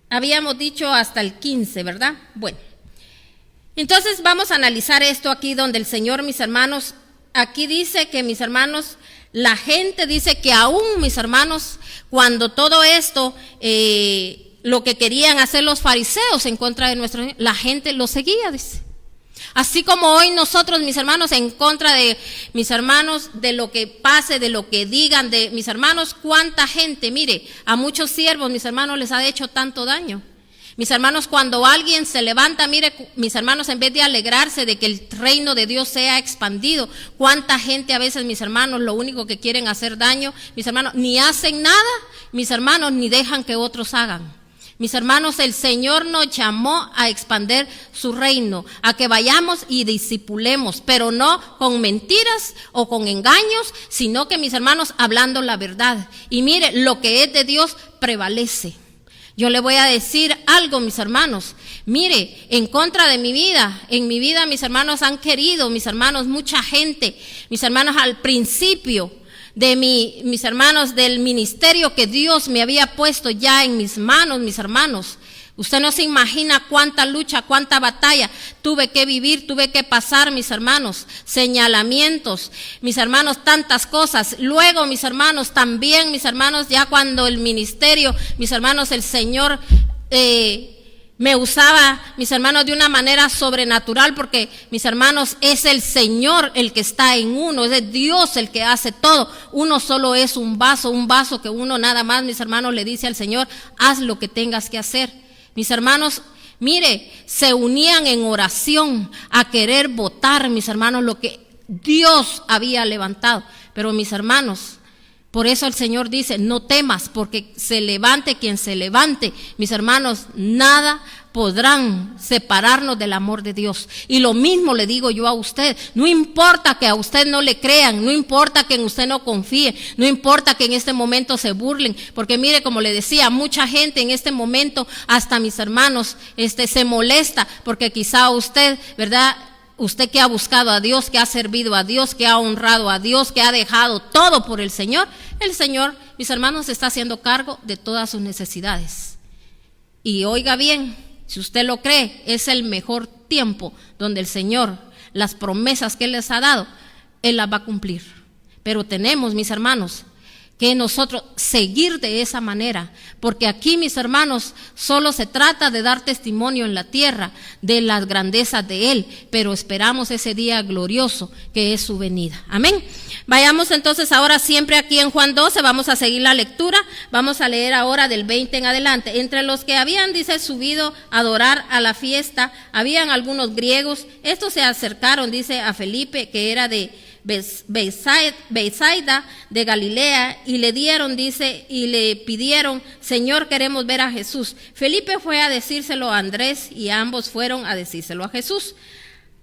habíamos dicho hasta el 15, ¿verdad? Bueno, entonces vamos a analizar esto aquí donde el Señor, mis hermanos, aquí dice que, mis hermanos, la gente dice que aún, mis hermanos, cuando todo esto, lo que querían hacer los fariseos en contra de la gente lo seguía, dice. Así como hoy nosotros, mis hermanos, en contra de mis hermanos, de lo que pase, de lo que digan, de mis hermanos, cuánta gente, mire, a muchos siervos, mis hermanos, les ha hecho tanto daño. Mis hermanos, cuando alguien se levanta, mire, mis hermanos, en vez de alegrarse de que el reino de Dios sea expandido, cuánta gente a veces, mis hermanos, lo único que quieren hacer daño, mis hermanos, ni hacen nada, mis hermanos, ni dejan que otros hagan. Mis hermanos, el Señor nos llamó a expandir su reino, a que vayamos y discipulemos, pero no con mentiras o con engaños, sino que, mis hermanos, hablando la verdad. Y mire, lo que es de Dios prevalece. Yo le voy a decir algo, mis hermanos. Mire, en contra de mi vida, en mi vida, mis hermanos, han querido, mis hermanos, mucha gente, mis hermanos, al principio de mis hermanos, del ministerio que Dios me había puesto ya en mis manos, mis hermanos. Usted no se imagina cuánta lucha, cuánta batalla tuve que vivir, tuve que pasar, mis hermanos, señalamientos, mis hermanos, tantas cosas. Luego, mis hermanos, también, mis hermanos, ya cuando el ministerio, mis hermanos, el Señor me usaba, mis hermanos, de una manera sobrenatural, porque, mis hermanos, es el Señor el que está en uno, es Dios el que hace todo. Uno solo es un vaso que uno nada más, mis hermanos, le dice al Señor: haz lo que tengas que hacer. Mis hermanos, mire, se unían en oración a querer votar, mis hermanos, lo que Dios había levantado. Pero, mis hermanos, por eso el Señor dice: no temas, porque se levante quien se levante, mis hermanos, nada podrán separarnos del amor de Dios. Y lo mismo le digo yo a usted: no importa que a usted no le crean, no importa que en usted no confíe, no importa que en este momento se burlen, porque mire, como le decía, mucha gente en este momento, hasta mis hermanos, se molesta, porque quizá usted, ¿verdad?, usted que ha buscado a Dios, que ha servido a Dios, que ha honrado a Dios, que ha dejado todo por el Señor, mis hermanos, está haciendo cargo de todas sus necesidades. Y oiga bien, si usted lo cree, es el mejor tiempo donde el Señor, las promesas que Él les ha dado, Él las va a cumplir. Pero tenemos, mis hermanos, que nosotros seguir de esa manera, porque aquí, mis hermanos, solo se trata de dar testimonio en la tierra de las grandezas de Él, pero esperamos ese día glorioso que es su venida. Amén. Vayamos entonces ahora siempre aquí en Juan 12, vamos a seguir la lectura, vamos a leer ahora del 20 en adelante. Entre los que habían, dice, subido a adorar a la fiesta, habían algunos griegos. Estos se acercaron, dice, a Felipe, que era de Betsaida de Galilea, y le dieron, dice, y le pidieron: Señor, queremos ver a Jesús. Felipe fue a decírselo a Andrés, y ambos fueron a decírselo a Jesús.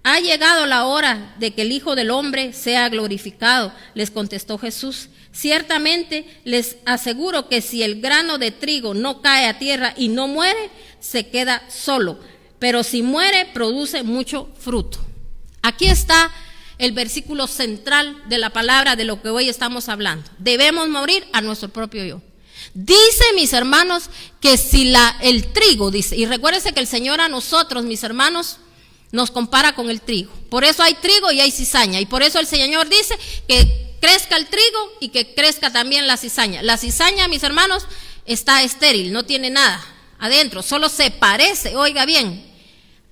Ha llegado la hora de que el Hijo del Hombre sea glorificado, les contestó Jesús. Ciertamente les aseguro que si el grano de trigo no cae a tierra y no muere, se queda solo, pero si muere, produce mucho fruto. Aquí está el versículo central de la palabra de lo que hoy estamos hablando. Debemos morir a nuestro propio yo. Dice, mis hermanos, que si el trigo, dice, y recuérdense que el Señor a nosotros, mis hermanos, nos compara con el trigo. Por eso hay trigo y hay cizaña, y por eso el Señor dice que crezca el trigo y que crezca también la cizaña. La cizaña, mis hermanos, está estéril, no tiene nada adentro, solo se parece, oiga bien,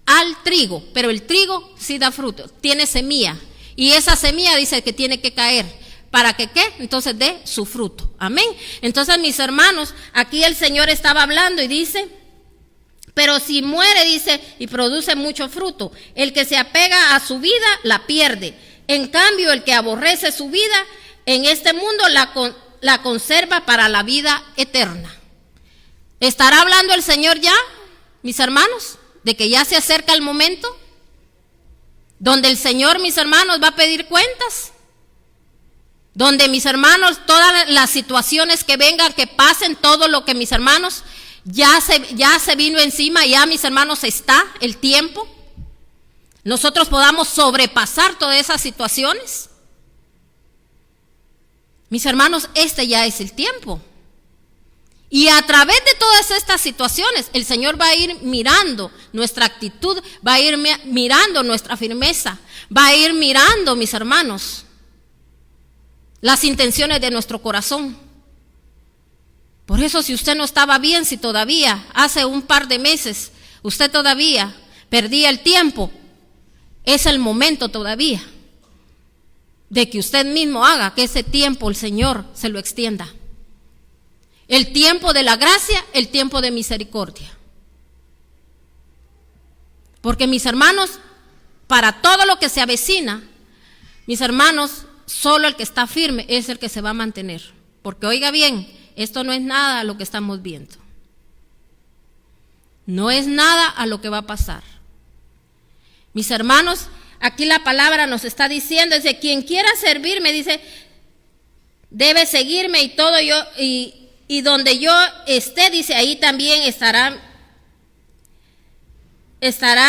al trigo, pero el trigo sí da fruto, tiene semilla. Y esa semilla dice que tiene que caer. ¿Para que qué? Entonces dé su fruto. Amén. Entonces, mis hermanos, aquí el Señor estaba hablando y dice: pero si muere, dice, y produce mucho fruto, el que se apega a su vida la pierde. En cambio, el que aborrece su vida en este mundo la conserva para la vida eterna. ¿Estará hablando el Señor ya, mis hermanos, de que ya se acerca el momento donde el Señor, mis hermanos, va a pedir cuentas? Donde, mis hermanos, todas las situaciones que vengan, que pasen, todo lo que, mis hermanos, ya se vino encima, ya, mis hermanos, está el tiempo. Nosotros podamos sobrepasar todas esas situaciones. Mis hermanos, este ya es el tiempo. Y a través de todas estas situaciones, el Señor va a ir mirando nuestra actitud, va a ir mirando nuestra firmeza, va a ir mirando, mis hermanos, las intenciones de nuestro corazón. Por eso, si usted no estaba bien, si todavía hace un par de meses usted todavía perdía el tiempo, es el momento todavía de que usted mismo haga que ese tiempo el Señor se lo extienda. El tiempo de la gracia, el tiempo de misericordia. Porque, mis hermanos, para todo lo que se avecina, mis hermanos, solo el que está firme es el que se va a mantener. Porque, oiga bien, esto no es nada a lo que estamos viendo. No es nada a lo que va a pasar. Mis hermanos, aquí la palabra nos está diciendo, dice, quien quiera servirme, dice, debe seguirme, y todo yo, y donde yo esté, dice, ahí también estará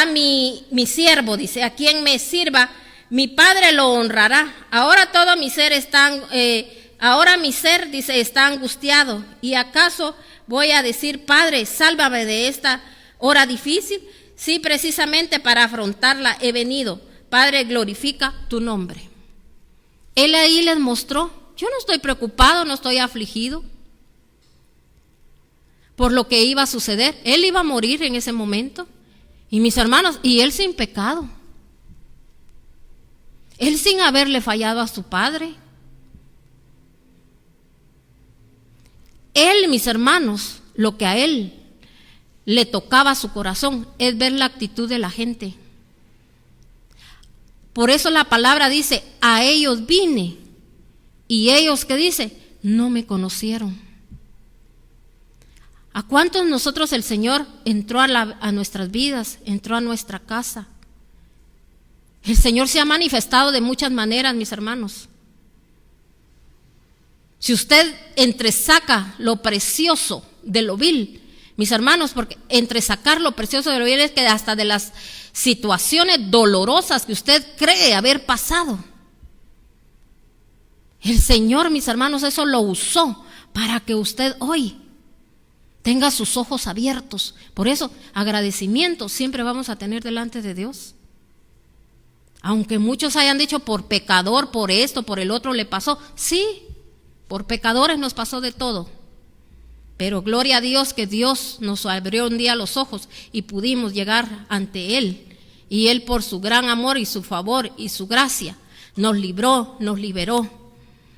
mi siervo, dice, a quien me sirva, mi Padre lo honrará. Ahora todo mi ser dice, está angustiado. ¿Y acaso voy a decir, Padre, sálvame de esta hora difícil? Sí, precisamente para afrontarla he venido. Padre, glorifica tu nombre. Él ahí les mostró, yo no estoy preocupado, no estoy afligido por lo que iba a suceder. Él iba a morir en ese momento. Y, mis hermanos, y él sin pecado. Él sin haberle fallado a su padre. Él, mis hermanos, lo que a él le tocaba a su corazón es ver la actitud de la gente. Por eso la palabra dice, a ellos vine. Y ellos, ¿qué dice? No me conocieron. ¿A cuántos nosotros el Señor entró a nuestras vidas, entró a nuestra casa? El Señor se ha manifestado de muchas maneras, mis hermanos. Si usted entresaca lo precioso de lo vil, mis hermanos, porque entresacar lo precioso de lo vil es que hasta de las situaciones dolorosas que usted cree haber pasado, el Señor, mis hermanos, eso lo usó para que usted hoy tenga sus ojos abiertos. Por eso, agradecimiento siempre vamos a tener delante de Dios. Aunque muchos hayan dicho por pecador, por esto, por el otro le pasó. Sí, por pecadores nos pasó de todo. Pero gloria a Dios que Dios nos abrió un día los ojos y pudimos llegar ante Él. Y Él, por su gran amor y su favor y su gracia, nos libró, nos liberó.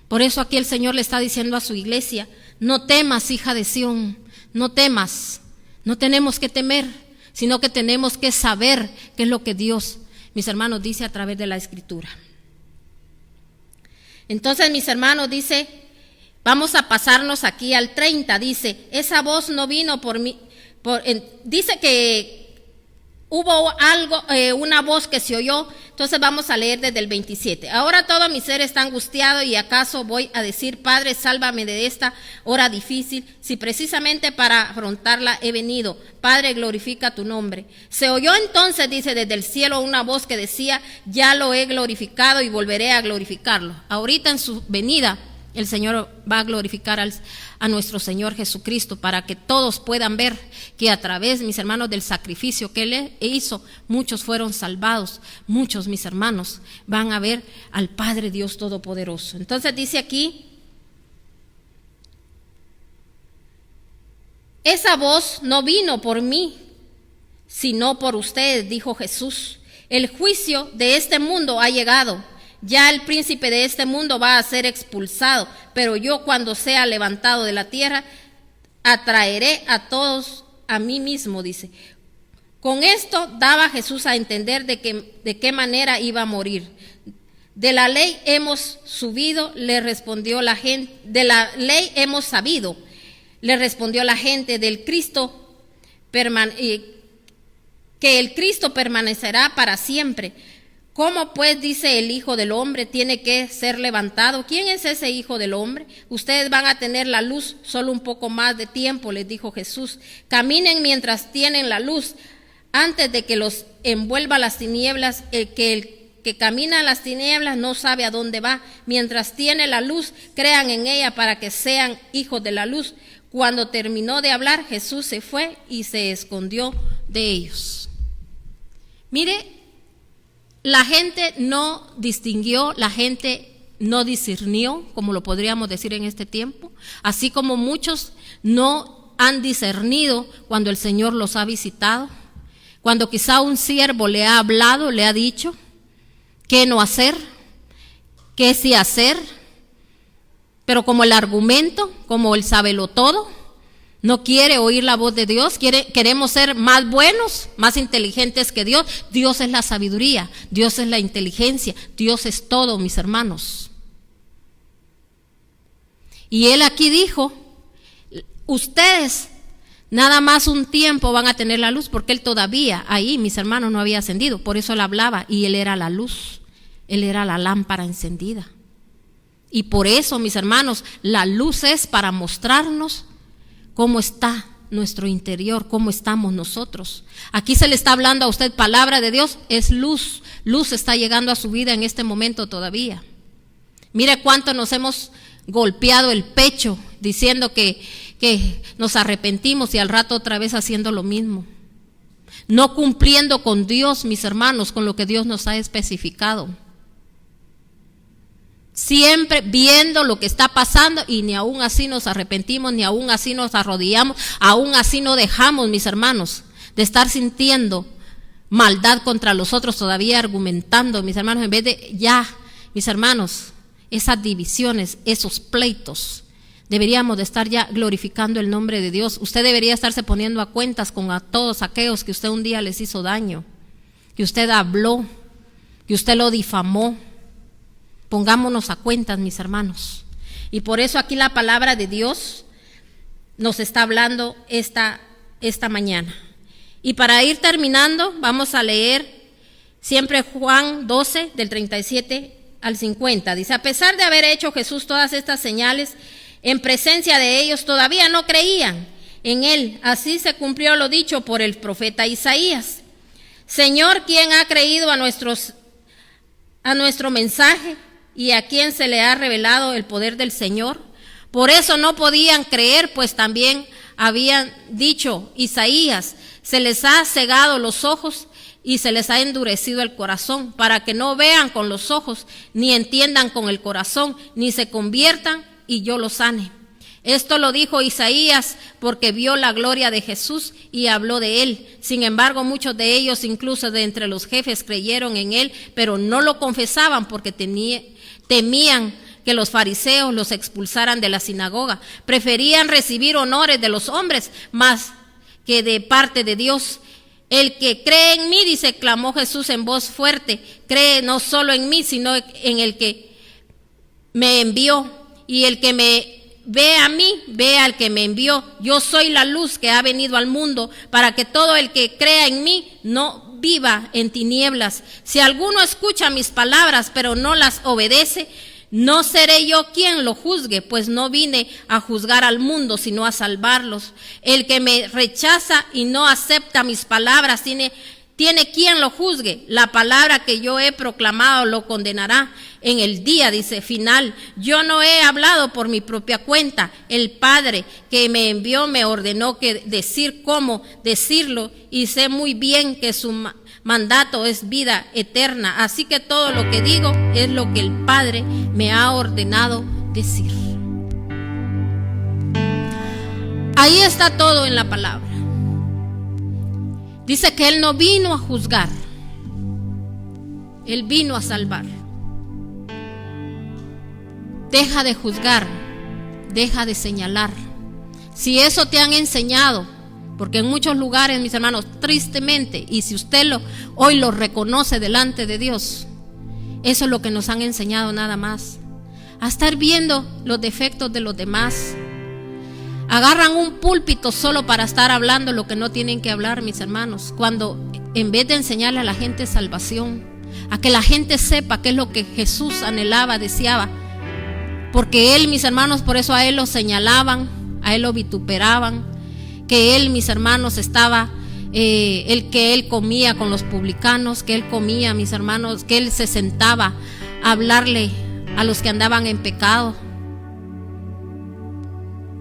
Por eso aquí el Señor le está diciendo a su iglesia: no temas, hija de Sión, no temas. No tenemos que temer, sino que tenemos que saber qué es lo que Dios, mis hermanos, dice a través de la Escritura. Entonces, mis hermanos, dice, vamos a pasarnos aquí al 30, dice, esa voz no vino por mí, dice que hubo algo, una voz que se oyó. Entonces vamos a leer desde el 27. Ahora todo mi ser está angustiado, y acaso voy a decir: Padre, sálvame de esta hora difícil, si precisamente para afrontarla he venido. Padre, glorifica tu nombre. Se oyó entonces, dice, desde el cielo una voz que decía: ya lo he glorificado y volveré a glorificarlo. Ahorita en su venida el Señor va a glorificar a nuestro Señor Jesucristo, para que todos puedan ver que a través, mis hermanos, del sacrificio que Él hizo, muchos fueron salvados. Muchos, mis hermanos, van a ver al Padre Dios Todopoderoso. Entonces dice aquí: esa voz no vino por mí, sino por ustedes, dijo Jesús. El juicio de este mundo ha llegado. Ya el príncipe de este mundo va a ser expulsado, pero yo, cuando sea levantado de la tierra, atraeré a todos a mí mismo, dice. Con esto daba Jesús a entender de qué manera iba a morir. De la ley hemos subido, le respondió la gente. De la ley hemos sabido, le respondió la gente, del Cristo, que el Cristo permanecerá para siempre. ¿Cómo pues, dice, el Hijo del Hombre tiene que ser levantado? ¿Quién es ese Hijo del Hombre? Ustedes van a tener la luz solo un poco más de tiempo, les dijo Jesús. Caminen mientras tienen la luz, antes de que los envuelva las tinieblas. El que camina en las tinieblas no sabe a dónde va. Mientras tiene la luz, crean en ella para que sean hijos de la luz. Cuando terminó de hablar, Jesús se fue y se escondió de ellos. Mire, la gente no distinguió, la gente no discernió, como lo podríamos decir en este tiempo, así como muchos no han discernido cuando el Señor los ha visitado, cuando quizá un siervo le ha hablado, le ha dicho qué no hacer, qué sí hacer, pero como el argumento, como el sabelotodo, no quiere oír la voz de Dios. Queremos ser más buenos, más inteligentes que Dios. Dios es la sabiduría, Dios es la inteligencia, Dios es todo, mis hermanos. Y Él aquí dijo: ustedes nada más un tiempo van a tener la luz, porque Él todavía ahí, mis hermanos, no había ascendido. Por eso Él hablaba, y Él era la luz, Él era la lámpara encendida. Y por eso, mis hermanos, la luz es para mostrarnos cómo está nuestro interior, cómo estamos nosotros. Aquí se le está hablando a usted palabra de Dios, es luz. Luz está llegando a su vida en este momento todavía. Mire cuánto nos hemos golpeado el pecho diciendo que nos arrepentimos, y al rato otra vez haciendo lo mismo. No cumpliendo con Dios, mis hermanos, con lo que Dios nos ha especificado. Siempre viendo lo que está pasando, y ni aún así nos arrepentimos, ni aún así nos arrodillamos, aún así no dejamos, mis hermanos, de estar sintiendo maldad contra los otros, todavía argumentando, mis hermanos, en vez de ya, mis hermanos, esas divisiones, esos pleitos, deberíamos de estar ya glorificando el nombre de Dios. Usted debería estarse poniendo a cuentas con a todos aquellos que usted un día les hizo daño, que usted habló, que usted lo difamó. Pongámonos a cuentas, mis hermanos. Y por eso aquí la palabra de Dios nos está hablando esta mañana. Y para ir terminando, vamos a leer siempre Juan 12, del 37 al 50. Dice: a pesar de haber hecho Jesús todas estas señales en presencia de ellos, todavía no creían en Él. Así se cumplió lo dicho por el profeta Isaías. Señor, ¿quién ha creído a nuestro mensaje? ¿Y a quién se le ha revelado el poder del Señor? Por eso no podían creer, pues también habían dicho Isaías: se les ha cegado los ojos y se les ha endurecido el corazón, para que no vean con los ojos, ni entiendan con el corazón, ni se conviertan y yo lo sane. Esto lo dijo Isaías porque vio la gloria de Jesús y habló de él. Sin embargo, muchos de ellos, incluso de entre los jefes, creyeron en él, pero no lo confesaban porque temían que los fariseos los expulsaran de la sinagoga. Preferían recibir honores de los hombres más que de parte de Dios. El que cree en mí, dice, clamó Jesús en voz fuerte, cree no solo en mí, sino en el que me envió. Y el que me ve a mí, ve al que me envió. Yo soy la luz que ha venido al mundo para que todo el que crea en mí no viva en tinieblas. Si alguno escucha mis palabras pero no las obedece, no seré yo quien lo juzgue, pues no vine a juzgar al mundo, sino a salvarlos. El que me rechaza y no acepta mis palabras tiene quien lo juzgue. La palabra que yo he proclamado lo condenará en el día, dice, final. Yo no he hablado por mi propia cuenta. El Padre que me envió me ordenó decir cómo decirlo, y sé muy bien que su mandato es vida eterna. Así que todo lo que digo es lo que el Padre me ha ordenado decir. Ahí está todo en la palabra. Dice que Él no vino a juzgar, Él vino a salvar. Deja de juzgar, deja de señalar. Si eso te han enseñado, porque en muchos lugares, mis hermanos, tristemente, y si usted hoy lo reconoce delante de Dios, eso es lo que nos han enseñado nada más, a estar viendo los defectos de los demás. Agarran un púlpito solo para estar hablando lo que no tienen que hablar, mis hermanos, cuando en vez de enseñarle a la gente salvación, a que la gente sepa qué es lo que Jesús anhelaba, deseaba, porque Él, mis hermanos, por eso a Él lo señalaban, a Él lo vituperaban, que Él, mis hermanos, estaba, que Él comía con los publicanos, que Él comía, mis hermanos, que Él se sentaba a hablarle a los que andaban en pecado.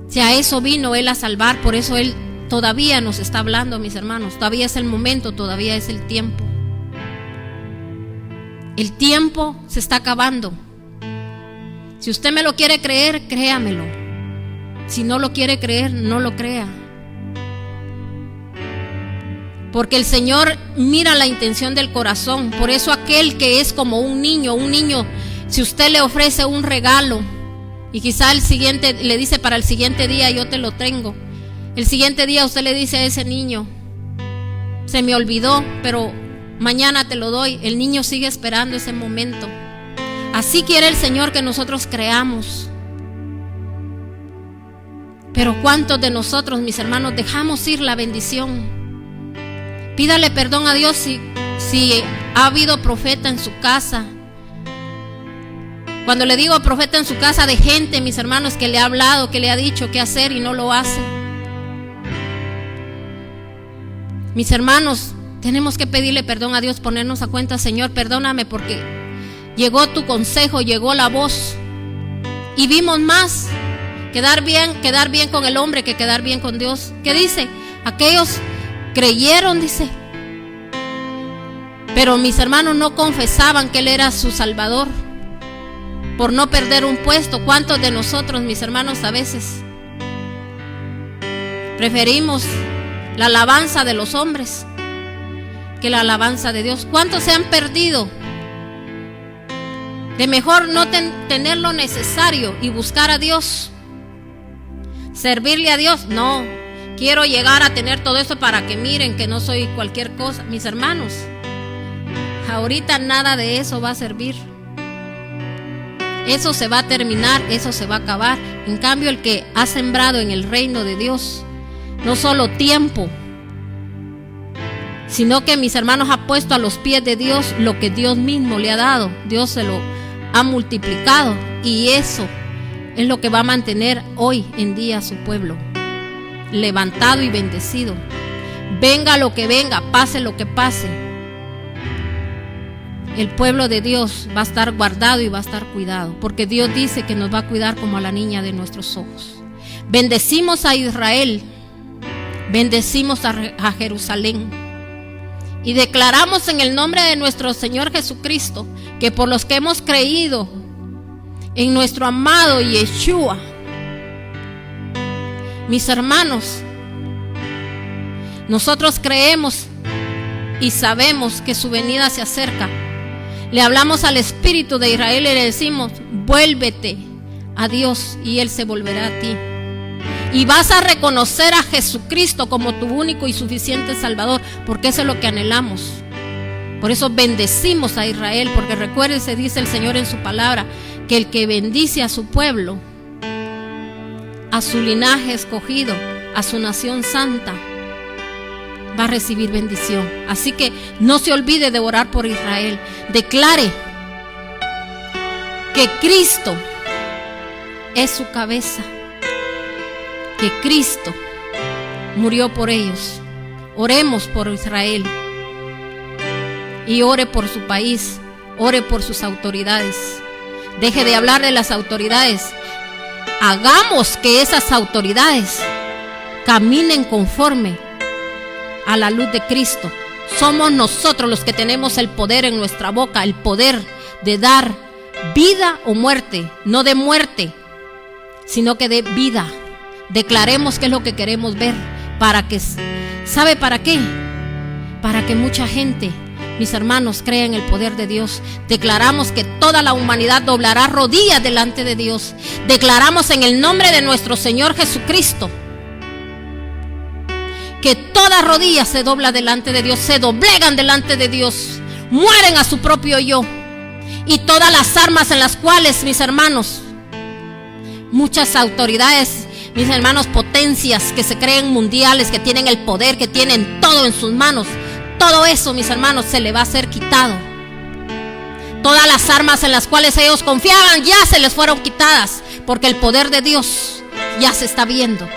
Si a eso vino Él a salvar, por eso Él todavía nos está hablando, mis hermanos. Todavía es el momento, todavía es el tiempo. El tiempo se está acabando. Si usted me lo quiere creer, créamelo. Si no lo quiere creer, no lo crea. Porque el Señor mira la intención del corazón. Por eso aquel que es como un niño, si usted le ofrece un regalo, y quizá el siguiente le dice para el siguiente día yo te lo tengo. El siguiente día usted le dice a ese niño, se me olvidó, pero mañana te lo doy. El niño sigue esperando ese momento. Así quiere el Señor que nosotros creamos. Pero ¿cuántos de nosotros, mis hermanos, dejamos ir la bendición? Pídale perdón a Dios si ha habido profeta en su casa. Cuando le digo profeta en su casa, de gente, mis hermanos, que le ha hablado, que le ha dicho qué hacer y no lo hace. Mis hermanos, tenemos que pedirle perdón a Dios, ponernos a cuenta. Señor, perdóname porque llegó tu consejo, llegó la voz y vimos más quedar bien con el hombre que quedar bien con Dios. ¿Qué dice? Aquellos creyeron, dice, pero mis hermanos no confesaban que Él era su Salvador, por no perder un puesto. ¿Cuántos de nosotros, mis hermanos, a veces preferimos la alabanza de los hombres que la alabanza de Dios? ¿Cuántos se han perdido de mejor no tener lo necesario y buscar a Dios, servirle a Dios? No, quiero llegar a tener todo eso para que miren que no soy cualquier cosa. Mis hermanos, ahorita nada de eso va a servir. Eso se va a terminar, eso se va a acabar. En cambio, el que ha sembrado en el reino de Dios, no solo tiempo, sino que, mis hermanos, ha puesto a los pies de Dios lo que Dios mismo le ha dado. Dios se lo ha multiplicado, y eso es lo que va a mantener hoy en día a su pueblo levantado y bendecido. Venga lo que venga, pase lo que pase, el pueblo de Dios va a estar guardado y va a estar cuidado, porque Dios dice que nos va a cuidar como a la niña de nuestros ojos. Bendecimos a Israel, bendecimos a Jerusalén, y declaramos en el nombre de nuestro Señor Jesucristo que por los que hemos creído en nuestro amado Yeshua. Mis hermanos, nosotros creemos y sabemos que su venida se acerca. Le hablamos al Espíritu de Israel y le decimos: vuélvete a Dios y Él se volverá a ti. Y vas a reconocer a Jesucristo como tu único y suficiente Salvador, porque eso es lo que anhelamos. Por eso bendecimos a Israel, porque recuérdese, dice el Señor en su palabra, que el que bendice a su pueblo, a su linaje escogido, a su nación santa, va a recibir bendición. Así que no se olvide de orar por Israel. Declare que Cristo es su cabeza, que Cristo murió por ellos. Oremos por Israel y ore por su país, ore por sus autoridades. Deje de hablar de las autoridades. Hagamos que esas autoridades caminen conforme a la luz de Cristo. Somos nosotros los que tenemos el poder en nuestra boca, el poder de dar vida o muerte, no de muerte, sino que de vida. Declaremos qué es lo que queremos ver, para que, ¿sabe para qué? Para que mucha gente, mis hermanos, crea en el poder de Dios. Declaramos que toda la humanidad doblará rodillas delante de Dios. Declaramos en el nombre de nuestro Señor Jesucristo que toda rodilla se dobla delante de Dios, se doblegan delante de Dios, mueren a su propio yo. Y todas las armas en las cuales, mis hermanos, muchas autoridades, mis hermanos, potencias que se creen mundiales, que tienen el poder, que tienen todo en sus manos, todo eso, mis hermanos, se le va a ser quitado. Todas las armas en las cuales ellos confiaban ya se les fueron quitadas, porque el poder de Dios ya se está viendo.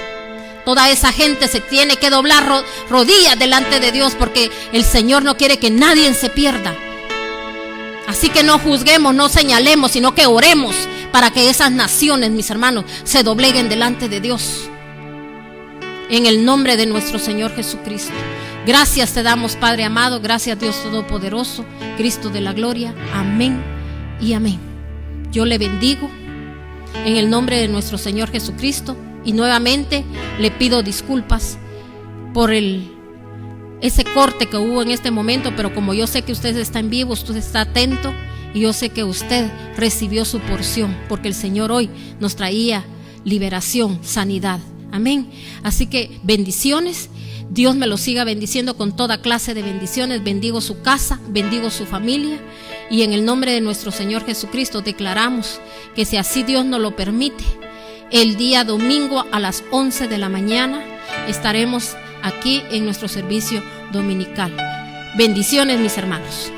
Toda esa gente se tiene que doblar rodillas delante de Dios, porque el Señor no quiere que nadie se pierda. Así que no juzguemos, no señalemos, sino que oremos para que esas naciones, mis hermanos, se dobleguen delante de Dios. En el nombre de nuestro Señor Jesucristo. Gracias te damos, Padre amado. Gracias, Dios Todopoderoso, Cristo de la gloria. Amén y amén. Yo le bendigo en el nombre de nuestro Señor Jesucristo. Y nuevamente le pido disculpas por ese corte que hubo en este momento, pero como yo sé que usted está en vivo, usted está atento, y yo sé que usted recibió su porción, porque el Señor hoy nos traía liberación, sanidad. Amén. Así que bendiciones. Dios me lo siga bendiciendo con toda clase de bendiciones. Bendigo su casa, bendigo su familia, y en el nombre de nuestro Señor Jesucristo declaramos que, si así Dios nos lo permite, el día domingo a las 11 de la mañana estaremos aquí en nuestro servicio dominical. Bendiciones, mis hermanos.